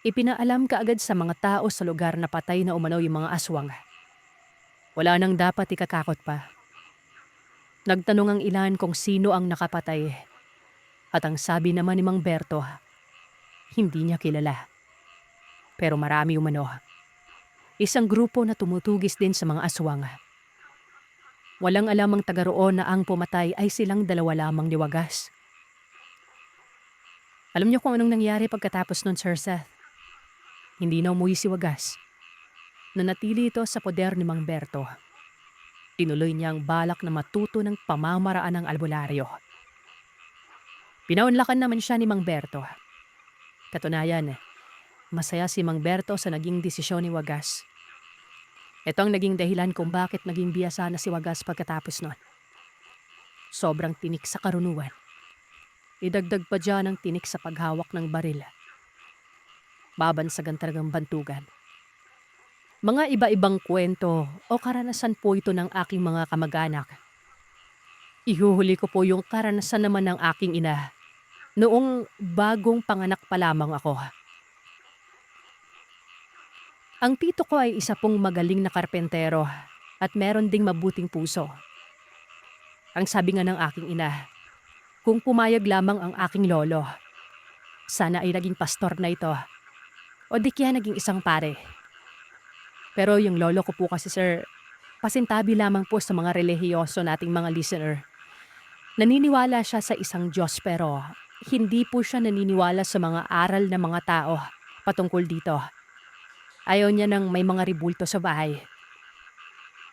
ipinaalam kaagad sa mga tao sa lugar na patay na umano yung mga aswang. Wala nang dapat ikakakot pa. Nagtanong ang ilan kung sino ang nakapatay. At ang sabi naman ni Mang Berto, hindi niya kilala. Pero marami umano. Isang grupo na tumutugis din sa mga aswang. Walang alam ang taga roon na ang pumatay ay silang 2 lamang ni Wagas. Alam niyo kung anong nangyari pagkatapos nun, Sir Seth? Hindi na umuwi si Wagas. Nanatili ito sa poder ni Mang Berto. Tinuloy niya ang balak na matuto ng pamamaraan ng albularyo. Pinaunlakan naman siya ni Mang Berto. Katunayan, masaya si Mang Berto sa naging desisyon ni Wagas. Ito ang naging dahilan kung bakit naging biyasa na si Wagas pagkatapos nun. Sobrang tinik sa karunuan. Idagdag pa dyan ang tinik sa paghawak ng baril. Babansagan talagang bantugan. Mga iba-ibang kwento o karanasan po ito ng aking mga kamag-anak. Ihuhuli ko po yung karanasan naman ng aking ina noong bagong panganak pa lamang ako. Ang tito ko ay isa pong magaling na karpentero at meron ding mabuting puso. Ang sabi nga ng aking ina, kung pumayag lamang ang aking lolo, sana ay naging pastor na ito o di kaya naging isang pare. Pero yung lolo ko po kasi, sir, pasintabi lamang po sa mga relihiyoso nating mga listener. Naniniwala siya sa isang Diyos pero hindi po siya naniniwala sa mga aral ng mga tao patungkol dito. Ayaw niya ng may mga ribulto sa bahay.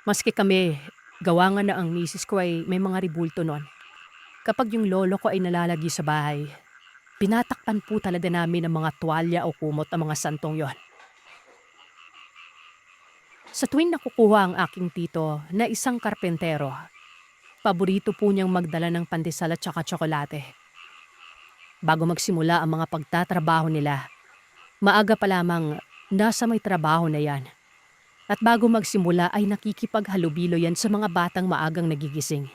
Maski kami, gawa nga na ang misis ko ay may mga ribulto nun. Kapag yung lolo ko ay nalalagi sa bahay, pinatakpan po talaga namin ng mga tuwalya o kumot ang mga santong yon. Sa tuwing nakukuha ang aking tito na isang karpentero, paborito po niyang magdala ng pandesal at saka tsokolate. Bago magsimula ang mga pagtatrabaho nila, maaga pa lamang nasa may trabaho na yan. At bago magsimula ay nakikipaghalubilo yan sa mga batang maagang nagigising.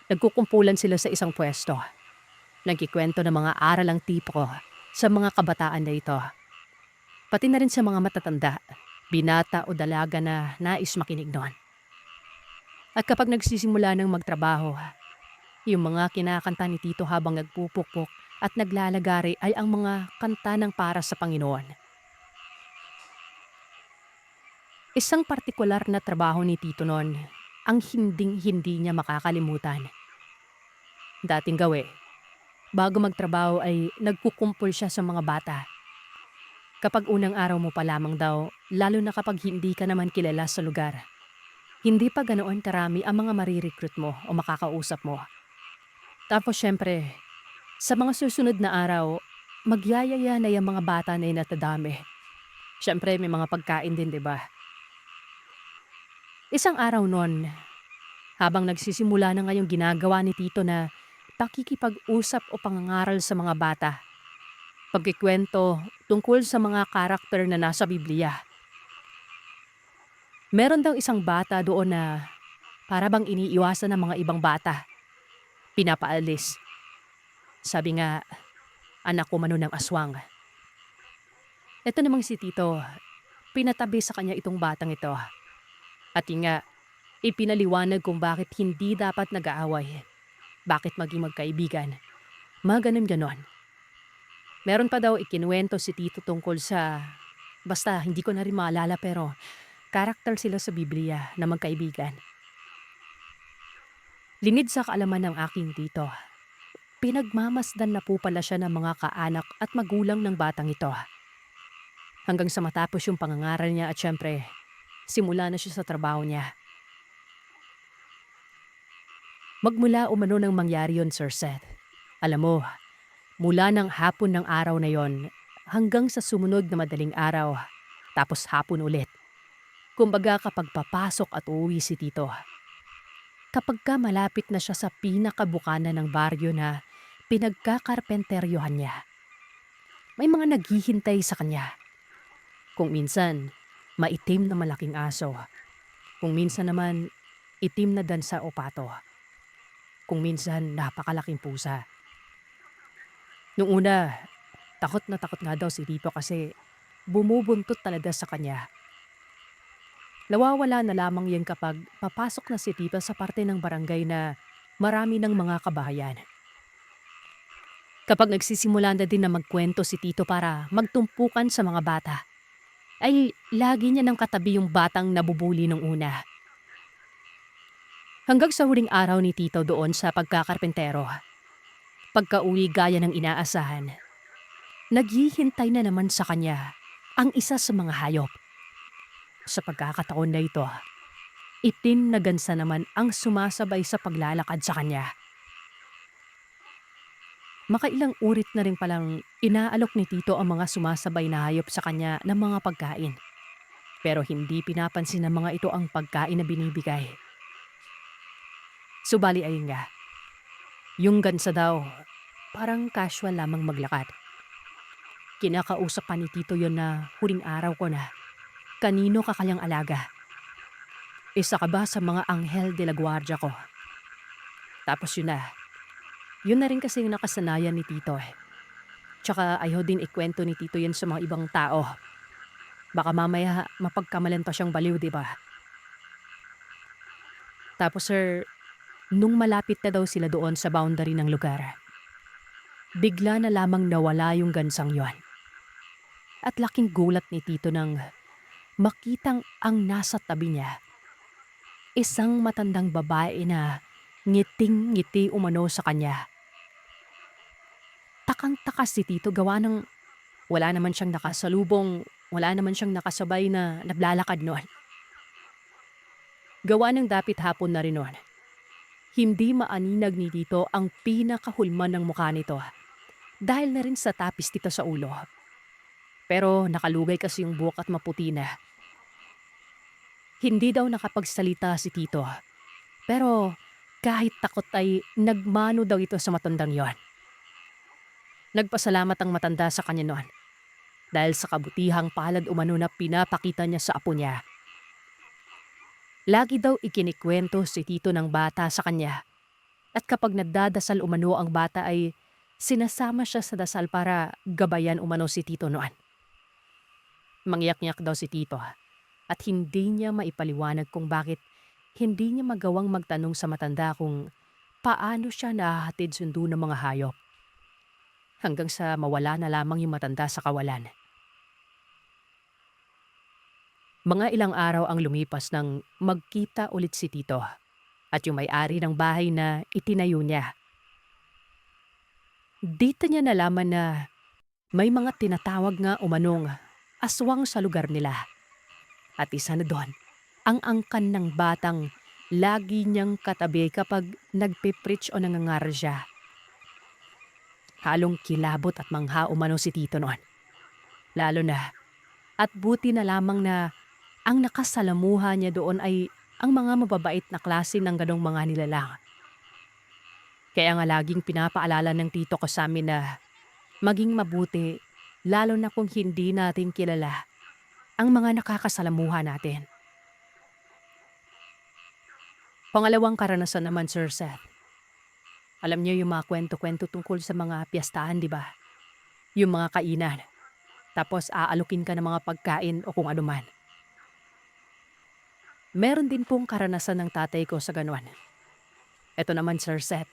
Nagkukumpulan sila sa isang pwesto. Nagkikwento ng mga aral ang tipo sa mga kabataan na ito. Pati na rin sa mga matatanda, binata o dalaga na nais makinig doon. At kapag nagsisimula ng magtrabaho, yung mga kinakanta ni Tito habang nagpupukpok at naglalagari ay ang mga kanta ng para sa Panginoon. Isang partikular na trabaho ni Tito noon ang hinding-hindi niya makakalimutan. Dating gawi, bago magtrabaho ay nagkukumpul siya sa mga bata. Kapag unang araw mo pa lamang daw, lalo na kapag hindi ka naman kilala sa lugar, hindi pa ganoon karami ang mga marirecruit mo o makakausap mo. Tapos syempre, sa mga susunod na araw, magyayaya na yung mga bata na yun at dadami. Syempre may mga pagkain din, 'di ba? Isang araw nun, habang nagsisimula na ngayong ginagawa ni Tito na pakikipag-usap o pangangaral sa mga bata, pagkikwento tungkol sa mga karakter na nasa Biblia. Meron daw isang bata doon na para bang iniiwasan ng mga ibang bata. Pinapaalis. Sabi nga, anak ko mano ng aswang. Ito namang si Tito, pinatabi sa kanya itong batang ito. At yun nga, ipinaliwanag kung bakit hindi dapat nag-aaway. Bakit maging magkaibigan. Mga ganon-ganon. Meron pa daw ikinuwento si Tito tungkol sa, basta hindi ko na rin maalala pero karakter sila sa Biblia na magkaibigan. Linid sa kaalaman ng aking tito, pinagmamasdan na po pala siya ng mga kaanak at magulang ng batang ito. Hanggang sa matapos yung pangangaral niya at syempre, simula na siya sa trabaho niya. Magmula umano nang mangyari yon, Sir Seth. Alam mo, mula ng hapon ng araw na yon hanggang sa sumunod na madaling araw, tapos hapon ulit. Kumbaga kapag papasok at uuwi si Tito, kapag ka malapit na siya sa pinakabukanan ng baryo na pinagkakarpenteryohan niya, may mga naghihintay sa kanya. Kung minsan, maitim na malaking aso. Kung minsan naman, itim na dansa o pato. Kung minsan, napakalaking pusa. Noong una, takot na takot nga daw si Tito kasi bumubuntot talaga sa kanya. Nawawala na lamang yan kapag papasok na si Tito sa parte ng barangay na marami ng mga kabahayan. Kapag nagsisimula na din na magkwento si Tito para magtumpukan sa mga bata, ay lagi niya nang katabi yung batang nabubuli nung una. Hanggang sa huling araw ni Tito doon sa pagkakarpentero, pagka-uwi gaya ng inaasahan, naghihintay na naman sa kanya ang isa sa mga hayop. Sa pagkakataon na ito, itim na gansa naman ang sumasabay sa paglalakad sa kanya. Makailang urit na rin palang inaalok ni Tito ang mga sumasabay na hayop sa kanya ng mga pagkain. Pero hindi pinapansin ng mga ito ang pagkain na binibigay. Subali ayun nga, yung gansa daw, parang casual lamang maglakad. Kinakausap pa ni Tito yon na huling araw ko na, kanino ka kayang alaga? Isa ka ba sa mga anghel de la guardia ko? Tapos yun na rin kasi yung nakasanayan ni Tito eh. Tsaka ayaw din ikwento ni Tito yun sa mga ibang tao. Baka mamaya mapagkamalan pa siyang baliw, di ba? Tapos sir, nung malapit na daw sila doon sa boundary ng lugar, bigla na lamang nawala yung gansang yon. At laking gulat ni Tito nang makitang ang nasa tabi niya, isang matandang babae na ngiting-ngiti umano sa kanya. Takang-taka si Tito gawa ng wala naman siyang nakasalubong, wala naman siyang nakasabay na naglalakad noon. Gawa ng dapit hapon na rin noon. Hindi maaninag ni Tito ang pinakahulman ng mukha nito dahil na rin sa tapis dito sa ulo. Pero nakalugay kasi yung buhok at maputi na. Hindi daw nakapagsalita si Tito. Pero kahit takot ay nagmano daw ito sa matandang yon. Nagpasalamat ang matanda sa kanya noon dahil sa kabutihang palad umano na pinapakita niya sa apo niya. Lagi daw ikinikwento si Tito ng bata sa kanya at kapag nagdadasal umano ang bata ay sinasama siya sa dasal para gabayan umano si Tito noon. Mangyak-ngyak daw si Tito at hindi niya maipaliwanag kung bakit hindi niya magawang magtanong sa matanda kung paano siya nahahatid sundo ng mga hayop. Hanggang sa mawala na lamang yung matanda sa kawalan. Mga ilang araw ang lumipas nang magkita ulit si Tito at yung may-ari ng bahay na itinayo niya. Dito niya nalaman na may mga tinatawag nga umanong aswang sa lugar nila. At isa na doon, ang angkan ng batang lagi niyang katabi kapag nagpipreach o nangangaral siya. Halong kilabot at mangha umano si Tito noon. Lalo na, at buti na lamang na ang nakasalamuha niya doon ay ang mga mababait na klase ng ganong mga nilalang. Kaya nga laging pinapaalala ng Tito ko sa amin na maging mabuti, lalo na kung hindi natin kilala ang mga nakakasalamuha natin. Pangalawang karanasan naman, Sir Seth. Alam niyo yung mga kwento-kwento tungkol sa mga piyestahan, di ba? Yung mga kainan. Tapos aalukin ka ng mga pagkain o kung ano man. Meron din pong karanasan ng tatay ko sa ganon. Ito naman, Sir Seth.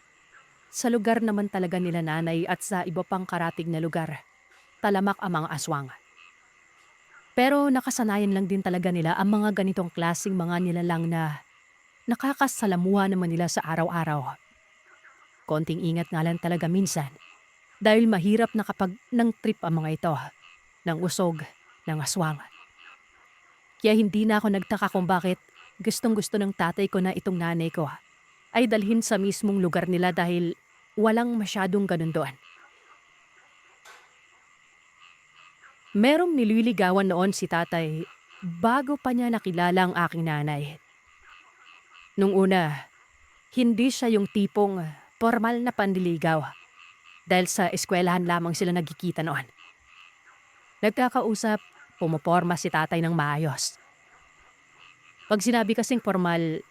Sa lugar naman talaga nila nanay at sa iba pang karatig na lugar, talamak ang mga aswang. Pero nakasanayan lang din talaga nila ang mga ganitong klaseng mga nilalang na nakakasalamuha naman nila sa araw-araw. Konting ingat nga lang talaga minsan dahil mahirap na kapag nang trip ang mga ito, ng usog ng aswang. Kaya hindi na ako nagtaka kung bakit gustong-gusto ng tatay ko na itong nanay ko ay dalhin sa mismong lugar nila dahil walang masyadong ganun doon. Merong nililigawan noon si tatay bago pa niya nakilala ang aking nanay. Nung una, hindi siya yung tipong formal na panliligaw dahil sa eskwelahan lamang sila nagkikita noon. Nagkakausap, pumoporma si tatay ng maayos. Pag sinabi kasing formal,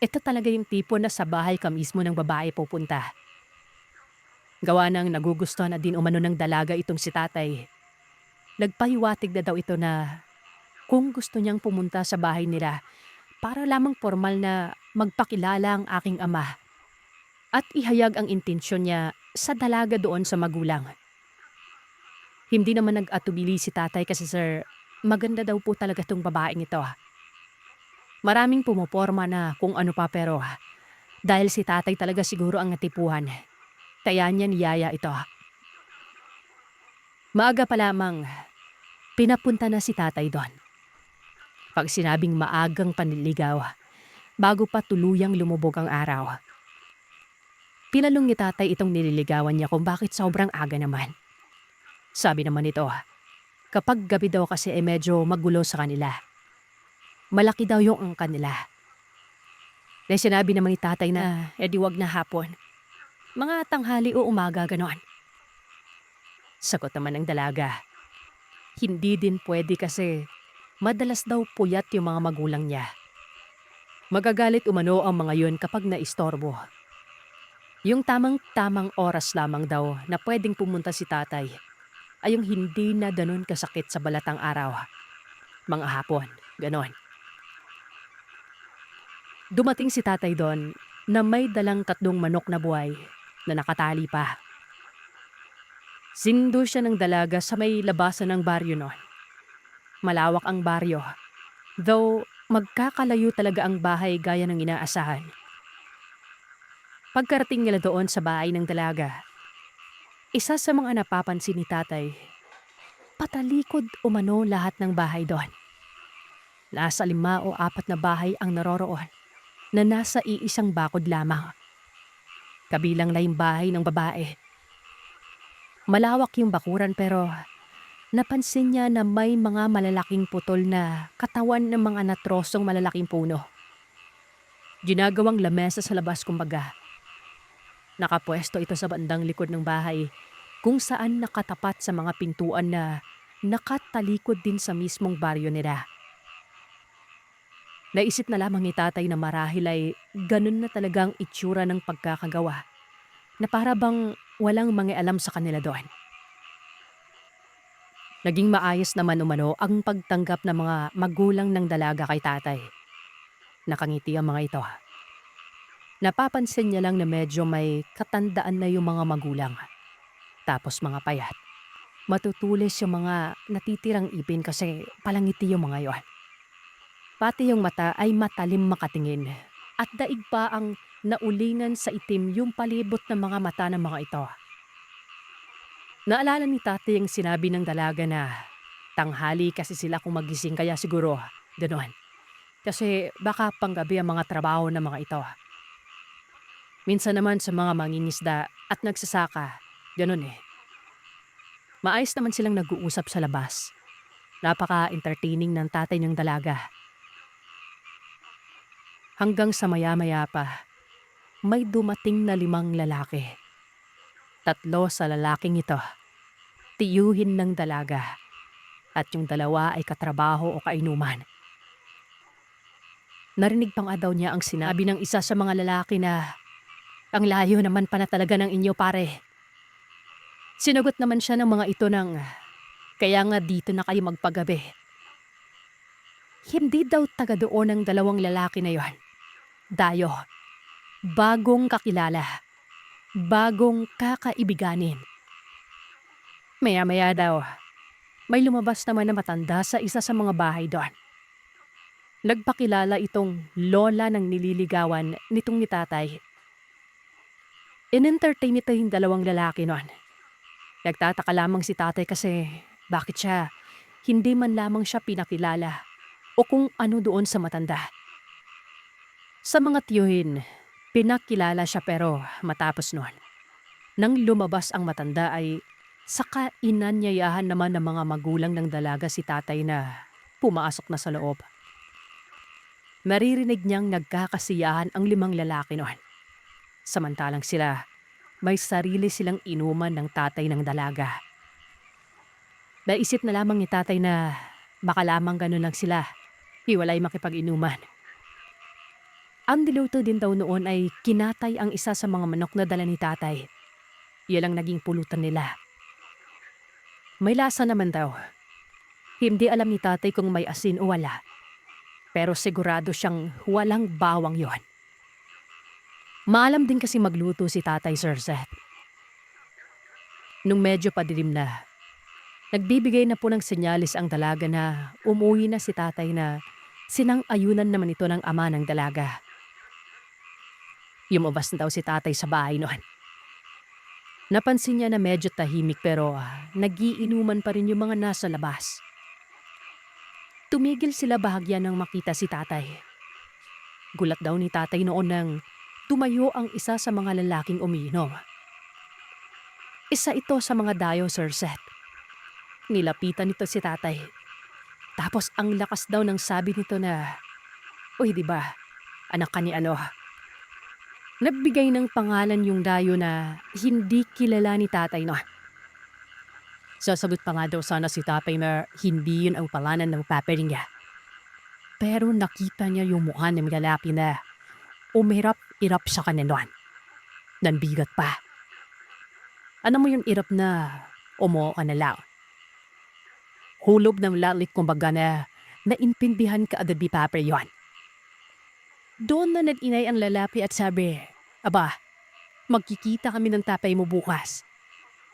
ito talaga yung tipo na sa bahay ka mismo ng babae pupunta. Gawa ng nagugustuhan na din umano ng dalaga itong si tatay. Nagpahiwatig na daw ito na kung gusto niyang pumunta sa bahay nila para lamang formal na magpakilala ang aking ama at ihayag ang intensyon niya sa dalaga doon sa magulang. Hindi naman nag-atubili si tatay kasi sir, maganda daw po talaga itong babaeng ito. Maraming pumoporma na kung ano pa pero dahil si tatay talaga siguro ang natipuhan. Kaya niya niyaya ito. Maaga pa lamang, pinapunta na si tatay doon. Pag sinabing maagang panliligaw, bago pa tuluyang lumubog ang araw. Pinalong ni tatay itong nililigawan niya kung bakit sobrang aga naman. Sabi naman ito, kapag gabi daw kasi ay medyo magulo sa kanila. Malaki daw yung angka nila. Dahil sinabi naman ni tatay na wag na hapon. Mga tanghali o umaga ganon. Sagot naman ng dalaga. Hindi din pwede kasi madalas daw puyat yung mga magulang niya. Magagalit umano ang mga yun kapag naistorbo. Yung tamang-tamang oras lamang daw na pwedeng pumunta si tatay ay yung hindi na ganun kasakit sa balatang araw. Mga hapon, ganon. Dumating si tatay doon na may dalang 3 manok na buhay na nakatali pa. Sindo siya ng dalaga sa may labasan ng baryo noon. Malawak ang baryo, though magkakalayo talaga ang bahay gaya ng inaasahan. Pagkarating nila doon sa bahay ng dalaga, isa sa mga napapansin ni tatay, patalikod umano lahat ng bahay doon. Nasa 5 o 4 na bahay ang naroroon na nasa iisang bakod lamang. Kabilang na yung bahay ng babae. Malawak yung bakuran pero napansin niya na may mga malalaking putol na katawan ng mga natrosong malalaking puno. Ginagawang lamesa sa labas kumbaga. Nakapwesto ito sa bandang likod ng bahay kung saan nakatapat sa mga pintuan na nakatalikod din sa mismong baryo nila. Naisip na lamang ni tatay na marahil ay ganun na talagang itsura ng pagkakagawa na para bang walang mangialam sa kanila doon. Naging maayos naman umano ang pagtanggap ng mga magulang ng dalaga kay tatay. Nakangiti ang mga ito. Napapansin niya lang na medyo may katandaan na yung mga magulang. Tapos mga payat. Matutulis yung mga natitirang ipin kasi palangiti yung mga yon. Pati yung mata ay matalim makatingin at daig pa ang naulingan sa itim yung palibot ng mga mata ng mga ito. Naalala ni tatay ang sinabi ng dalaga na tanghali kasi sila kung magising kaya siguro gano'n. Kasi baka panggabi ang mga trabaho ng mga ito. Minsan naman sa mga mangingisda at nagsasaka, gano'n eh. Maayos naman silang nag-uusap sa labas. Napaka-entertaining ng tatay ng dalaga. Hanggang sa maya-maya pa, may dumating na 5 lalaki. 3 sa lalaking ito, tiyuhin ng dalaga. At yung 2 ay katrabaho o kainuman. Narinig pa nga daw niya ang sinabi ng isa sa mga lalaki na ang layo naman pa na talaga ng inyo pare. Sinagot naman siya ng mga ito ng kaya nga dito na kayo magpagabi. Hindi daw taga doon ang 2 lalaki na yon. Dayo, bagong kakilala, bagong kakaibiganin. Maya-maya daw, may lumabas naman na matanda sa isa sa mga bahay doon. Nagpakilala itong lola ng nililigawan nitong ni tatay. In-entertain ito yung 2 lalaki noon. Nagtataka lamang si tatay kasi bakit siya Hindi man lamang siya pinakilala o kung ano doon sa matanda. Sa mga tiyuhin, pinakilala siya pero matapos noon. Nang lumabas ang matanda ay saka inanyayahan naman ng mga magulang ng dalaga si tatay na pumasok na sa loob. Maririnig niyang nagkakasiyahan ang 5 lalaki noon. Samantalang sila, may sarili silang inuman ng tatay ng dalaga. Naisip na lamang ni tatay na baka lamang ganun lang sila, hiwalay makipag-inuman. Ang niluto din daw noon ay kinatay ang isa sa mga manok na dala ni tatay. Yan ang naging pulutan nila. May lasa naman daw. Hindi alam ni tatay kung may asin o wala. Pero sigurado siyang walang bawang yon. Maalam din kasi magluto si Tatay Sir Seth. Nung medyo padilim na, nagbibigay na po ng senyalis ang dalaga na umuwi na si tatay na sinang-ayunan naman ito ng ama ng dalaga. Lumabas na daw si tatay sa bahay noon. Napansin niya na medyo tahimik pero nagiinuman pa rin yung mga nasa labas. Tumigil sila bahagya nang makita si tatay. Gulat daw ni tatay noon nang tumayo ang isa sa mga lalaking umiinom. Isa ito sa mga dayo, Sir Seth. Nilapitan nito si tatay. Tapos ang lakas daw ng sabi nito na, "Uy, di ba, anak ka ni ano?" Nagbigay ng pangalan yung dayo na hindi kilala ni tatay no. Sasagot pa nga daw sana si tatay na hindi yun ang pangalan ng papering niya. Pero nakita niya yung mukha ng lalaki na umirap-irap sa kanya noon. Nanbigat pa. Ano mo yung irap na umuha na lang? Hulob ng lalik kumbaga na naintindihan ka agad ni Papa yon. Doon na nag-inay ang lalaki at sabi, "Aba, magkikita kami ng tatay mo bukas.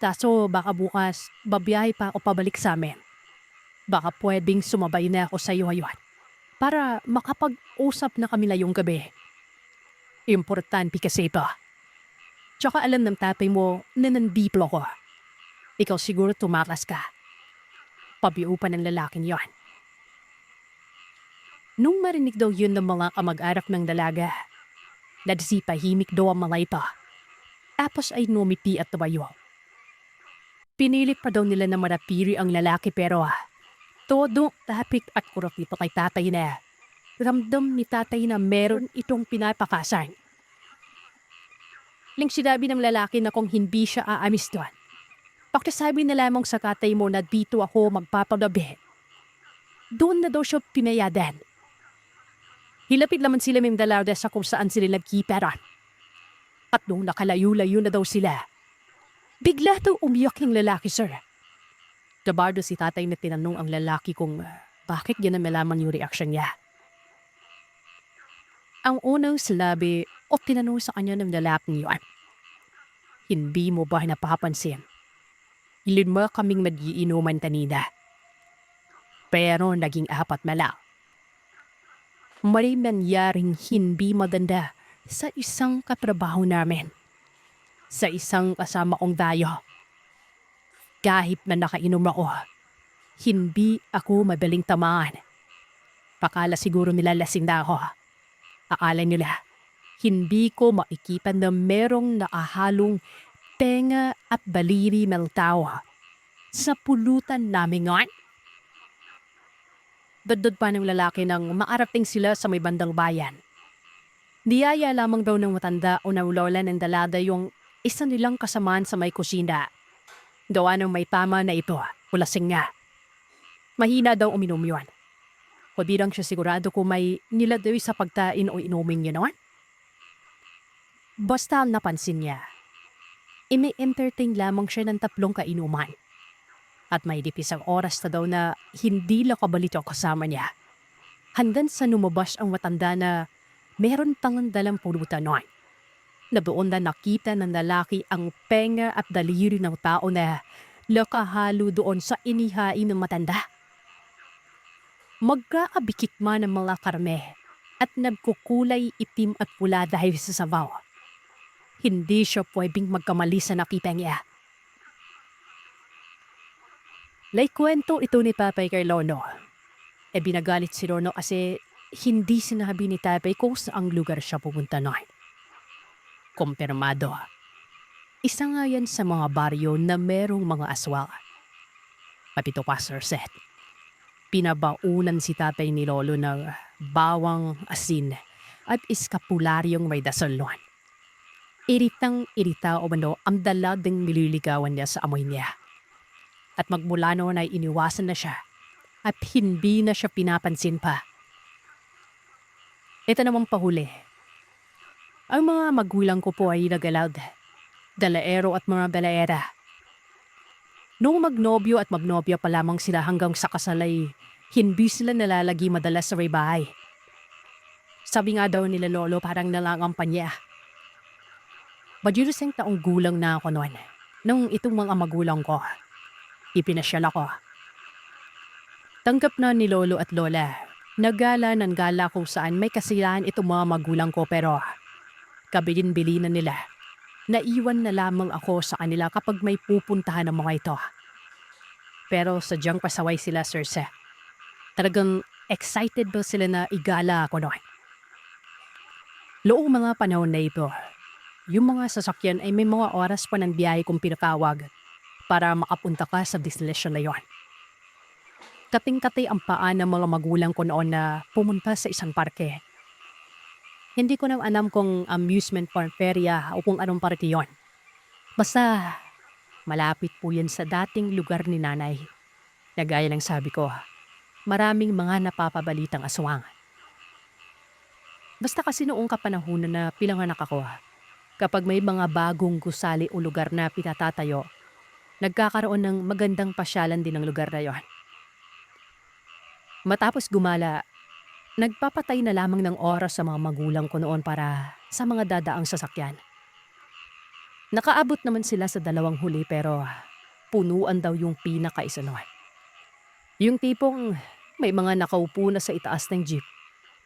Kaso baka bukas babiyahe pa ako pabalik sa amin. Baka pwedeng sumabay na ako sa iyo ngayon para makapag-usap na kami ngayong gabi. Importante kasi ito. Tsaka alam ng tatay mo na nandito ako. Ikaw siguro tumakas ka." Pabiu pa ng lalaking yon. Nung marinig daw yun ng mga kamag-arak ng dalaga, nagsipahimik daw ang mga ito. Tapos ay numiti at tumayo. Pinilit pa daw nila na marapiri ang lalaki pero todo tapik at kurap nito kay tatay na ramdam ni tatay na meron itong pinapakasan. Ling sinabi ng lalaki na kung hindi siya aamis doon, pakisabi na lamang sa tatay mo na dito ako magpapagabi. Doon na daw siya pinayadan. Hilapit naman sila ng dalaga sa kung saan sila nagkiperan. At nung nakalayo-layo na daw sila, bigla daw umiyak yung lalaki, sir. Dabardo si tatay na tinanong ang lalaki kung bakit yan na malaman yung reaksyon niya. Ang unang salabi o tinanong sa kanya ng lalaki yun, "Hindi mo ba napapansin? 5 kaming mag-iinuman kanina. Pero naging 4 na lang. May nangyaring hindi maganda sa isang katrabaho namin. Sa isang kasama kong dayo. Kahit na nakainom ako, hindi ako madaling tamaan. Pakala siguro nila lasing na ako. Akala nila, hindi ko maikipan na merong nakahalong tenga at baliri ng tao sa pulutan namin ngayon." Dagdag pa ng lalaki nang maarating sila sa may bandang bayan. Niyaya lamang daw ng matanda o ng lola ng dalaga yung isa nilang kasamaan sa may kusina. Gawa ng may tama na ito, ulasing nga. Mahina daw uminom yun. O bilang siya sigurado kung may niladaw sa pagtain o inumin niya naman. Basta napansin niya, imi-entertain lamang siya ng 3 kainuman. At may dipisang oras na daw na hindi lakabalit ang kasama niya. Hanggang sa lumabas ang matanda na meron tangang dalang pulutan noon. Na doon na nakita ng lalaki ang penga at daliri ng tao na nakahalo doon sa inihain ng matanda. Magkakabikit man ang mga karne at nagkukulay itim at pula dahil sa sabaw. Hindi siya pwedeng magkamali sa nakita niya. Kwento ito ni Papay kay Lono. Binagalit si Lono kasi hindi sinabi ni Tatay kung saang lugar siya pupunta noon. Kumpirmado. Isa nga yan sa mga baryo na merong mga aswang. Papito pa, Sir Seth. Pinabaunan si Tatay ni Lolo ng bawang asin at iskapularyong may dasal noon. Iritang-irita o mano ang dalading nililigawan niya sa amoy niya. At magmula noon ay iniwasan na siya at hindi na siya pinapansin pa. Ito namang pahuli. Ang mga magulang ko po ay nagalad, dalaero at mga balaera. Noong magnobyo at magnobya pa lamang sila hanggang sa kasal ay hindi sila nalalagi madalas sa may bahay. Sabi nga daw nila Lolo parang nalangang pa niya. Madyuruseng taong gulang na ako noon nung itong mga magulang ko. Ipinasyal ako. Tanggap na ni Lolo at Lola. Nagala ng gala kung saan may kasiyahan itong mga magulang ko pero kabilin-bilinan nila. Naiwan na lamang ako sa kanila kapag may pupuntahan ng mga ito. Pero sadyang pasaway sila, Sir Seth. Talagang excited ba sila na igala ako noon. Noong mga panahon na ito, yung mga sasakyan ay may mga oras pa ng biyahe kong pinakawag para makapunta ka sa destination na yon. Kating-kati ang paa ng mga magulang ko noon na pumunta sa isang parke. Hindi ko na alam kung amusement park area o kung anong parke yon. Basta malapit po yan sa dating lugar ni Nanay. Nagaya ng sabi ko, maraming mga napapabalitang aswang. Basta kasi noong kapanahunan na pinanganak ako, kapag may mga bagong gusali o lugar na pinatatayo, nagkakaroon ng magandang pasyalan din ng lugar na yon. Matapos gumala, nagpapatay na lamang ng oras sa mga magulang ko noon para sa mga dadaang sasakyan. Nakaabot naman sila sa 2 huli pero punuan daw yung pinakaisa noon. Yung tipong may mga nakaupo na sa itaas ng jeep.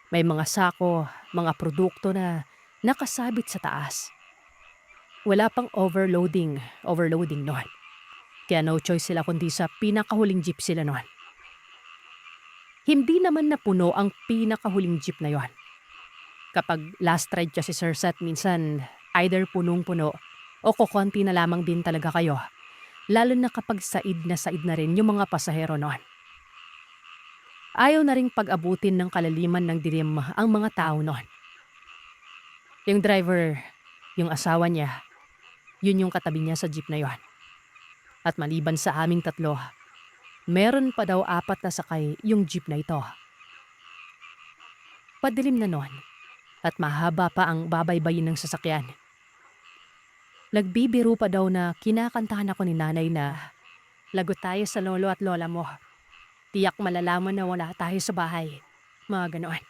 May mga sako, mga produkto na nakasabit sa taas. Wala pang overloading noon. Kaya no choice sila kundi sa pinakahuling jeep sila noon. Hindi naman napuno ang pinakahuling jeep na yon. Kapag last ride kasi Sir Seth, minsan either punong-puno o kukonti na lamang din talaga kayo. Lalo na kapag said na rin yung mga pasahero noon. Ayaw na ring pag-abutin ng kalaliman ng dilim ang mga tao noon. Yung driver, yung asawa niya, yun yung katabi niya sa jeep na yon. At maliban sa aming 3, meron pa daw 4 na sakay yung jeep na ito. Padilim na noon at mahaba pa ang babaybayin ng sasakyan. Nagbibiro pa daw na kinakantahan ako ni Nanay na lagot tayo sa lolo at lola mo. Tiyak malalaman na wala tayo sa bahay. Mga ganoon.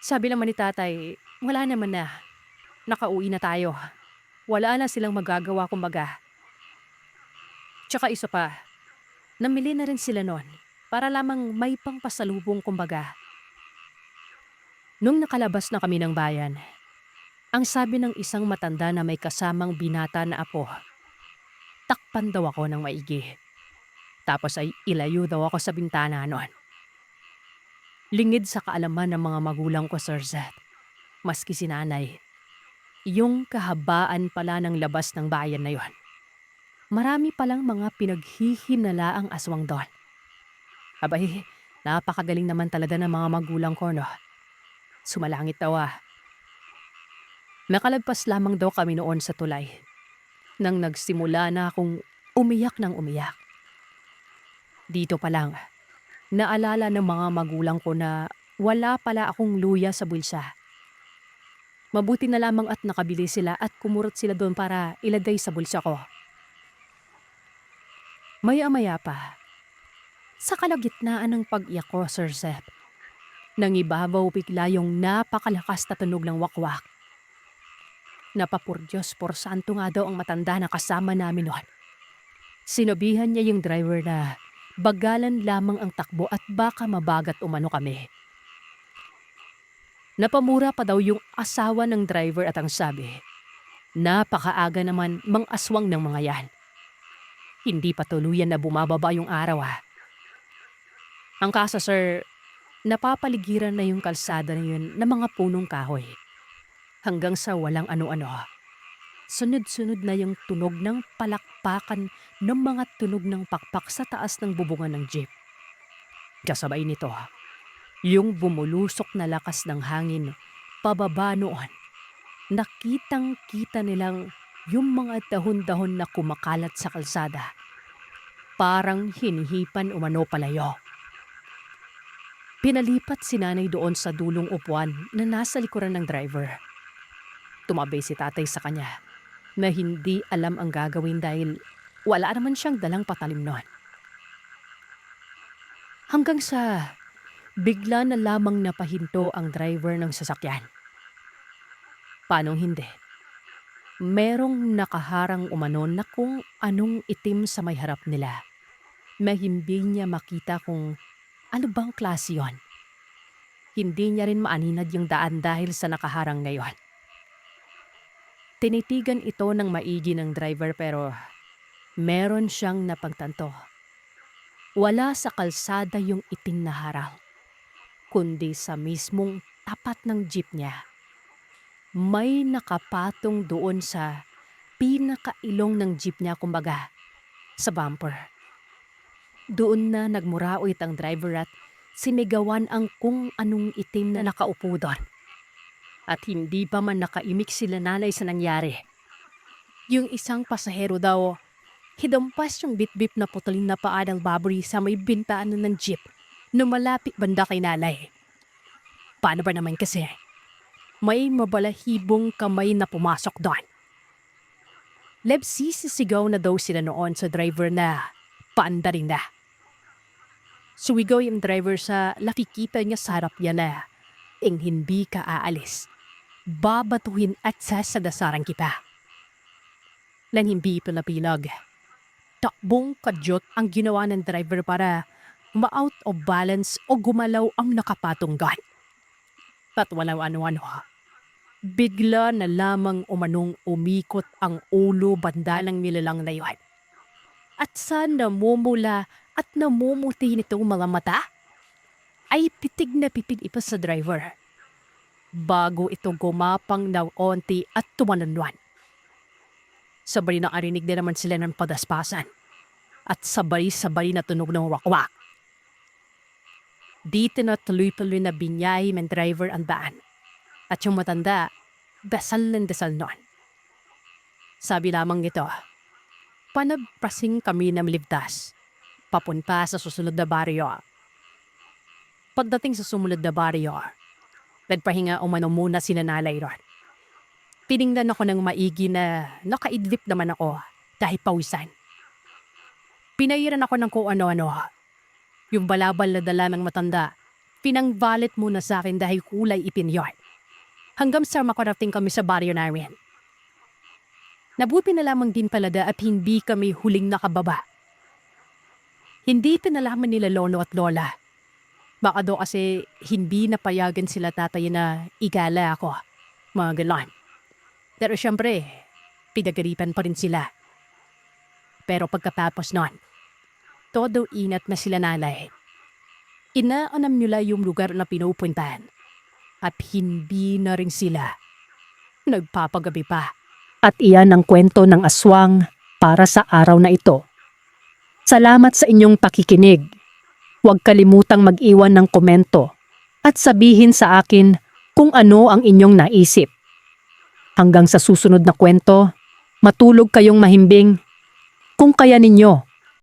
Sabi naman ni Tatay, wala naman na. Nakauwi na tayo. Wala na silang magagawa kumbaga. Tsaka isa pa, namili na rin sila noon para lamang may pangpasalubong kumbaga. Nung nakalabas na kami ng bayan, ang sabi ng isang matanda na may kasamang binata na apo, takpan daw ako ng maigi. Tapos ay ilayo daw ako sa bintana noon. Lingid sa kaalaman ng mga magulang ko, Sir Seth, maski si Nanay, yung kahabaan pala ng labas ng bayan na yon. Marami palang mga pinaghihinalaang aswang doon. Abay, napakagaling naman talaga ng mga magulang ko, no? Sumalangit daw Nakalagpas lamang daw kami noon sa tulay. Nang nagsimula na akong umiyak ng umiyak. Dito pa lang, naalala ng mga magulang ko na wala pala akong luya sa bulsa. Mabuti na lamang at nakabili sila at kumurot sila doon para ilagay sa bulsa ko. Maya-maya pa, sa kalagitnaan ng pag-iyak ko, Sir Seth, nangibabaw bigla yung napakalakas na tunog ng wakwak. Napapurdyos por santo nga daw ang matanda na kasama namin noon. Sinabihan niya yung driver na bagalan lamang ang takbo at baka mabagat umano kami. Napamura pa daw yung asawa ng driver at ang sabi, napakaaga naman mang aswang ng mga yan. Hindi pa tuluyan na bumababa yung araw Ang kaso sir, napapaligiran na yung kalsada na yun ng mga punong kahoy. Hanggang sa walang ano-ano. Sunod-sunod na yung tunog ng palakpakan ng mga tunog ng pakpak sa taas ng bubungan ng jeep. Kasabay nito, yung bumulusok na lakas ng hangin pababa noon. Nakitang-kita nilang yung mga dahon-dahon na kumakalat sa kalsada. Parang hinihipan umano palayo. Pinalipat si nanay doon sa dulong upuan na nasa likuran ng driver. Tumabay si tatay sa kanya na hindi alam ang gagawin dahil wala naman siyang dalang patalim noon. Hanggang sa bigla na lamang napahinto ang driver ng sasakyan. Paanong hindi? Merong nakaharang umano na kung anong itim sa may harap nila. Hindi niya makita kung ano bang klase yon. Hindi niya rin maaninad yung daan dahil sa nakaharang na yon. Tinitigan ito ng maigi ng driver pero meron siyang napagtanto. Wala sa kalsada yung itim na harang, kundi sa mismong tapat ng jeep niya. May nakapatong doon sa pinakailong ng jeep niya, kumbaga, sa bumper. Doon na nagmuraoy ang driver at sinigawan ang kung anong itim na nakaupo doon. At hindi pa man nakaimik sila nanay sa nangyari. Yung isang pasahero daw, hidampas yung bit-bit na putulin na paa ng baboy sa may bintaan ng jeep na malapit banda kay nanay. Paano ba naman kasi? May mabalahibong kamay na pumasok doon. Sisigaw na daw sila noon sa driver na paanda rin na. Suwigaw yung driver sa nakikita niya sa harap niya na hindi ka aalis. Babatuhin at sasadasaran kita. Lan hindi pinapilag. Takbong kadyot ang ginawa ng driver para ma-out of balance o gumalaw ang nakapatong gun. At walang ano-ano. Bigla na lamang umanong umikot ang ulo banda ng nilalang na yun. At sa namumula at namumuti nitong mga mata, ay pitig na pipig ipa sa driver. Bago ito gumapang ng onti at tumanunwan. Sabay na arinig din naman sila ng padaspasan at sabay-sabay na tunog ng wakwak. Dito na tuloy-tuloy na binyay ng driver ang daan. At yung matanda, dasal ng dasal noon. Sabi lamang nito, panagprasing kami ng ligtas, papunta sa susunod na baryo. Pagdating sa sumunod na baryo, nagpahinga umano muna si nanay ron. Tiningnan ako ng maigi na nakaidlip naman ako dahil pawisan. Pinahiran ako ng kung ano-ano. Yung balabal na dala ng matanda, pinangbalit muna sa akin dahil kulay ipin yun. Hanggang sa makarating kami sa baryo namin. Nabuti na lamang din palada at hindi kami huling nakababa. Hindi pinalaman nila lolo at lola. Baka daw kasi hindi napayagan sila tatay na igala ako. Mga ganon. Pero syempre, pinagaripan pa rin sila. Pero pagkatapos nun, todo inat na sila nanay. Inaanam nila yung lugar na pinupuntahan. At hindi na rin sila nagpapagabi pa. At iyan ang kwento ng aswang para sa araw na ito. Salamat sa inyong pakikinig. Huwag kalimutang mag-iwan ng komento at sabihin sa akin kung ano ang inyong naisip. Hanggang sa susunod na kwento, matulog kayong mahimbing kung kaya ninyo.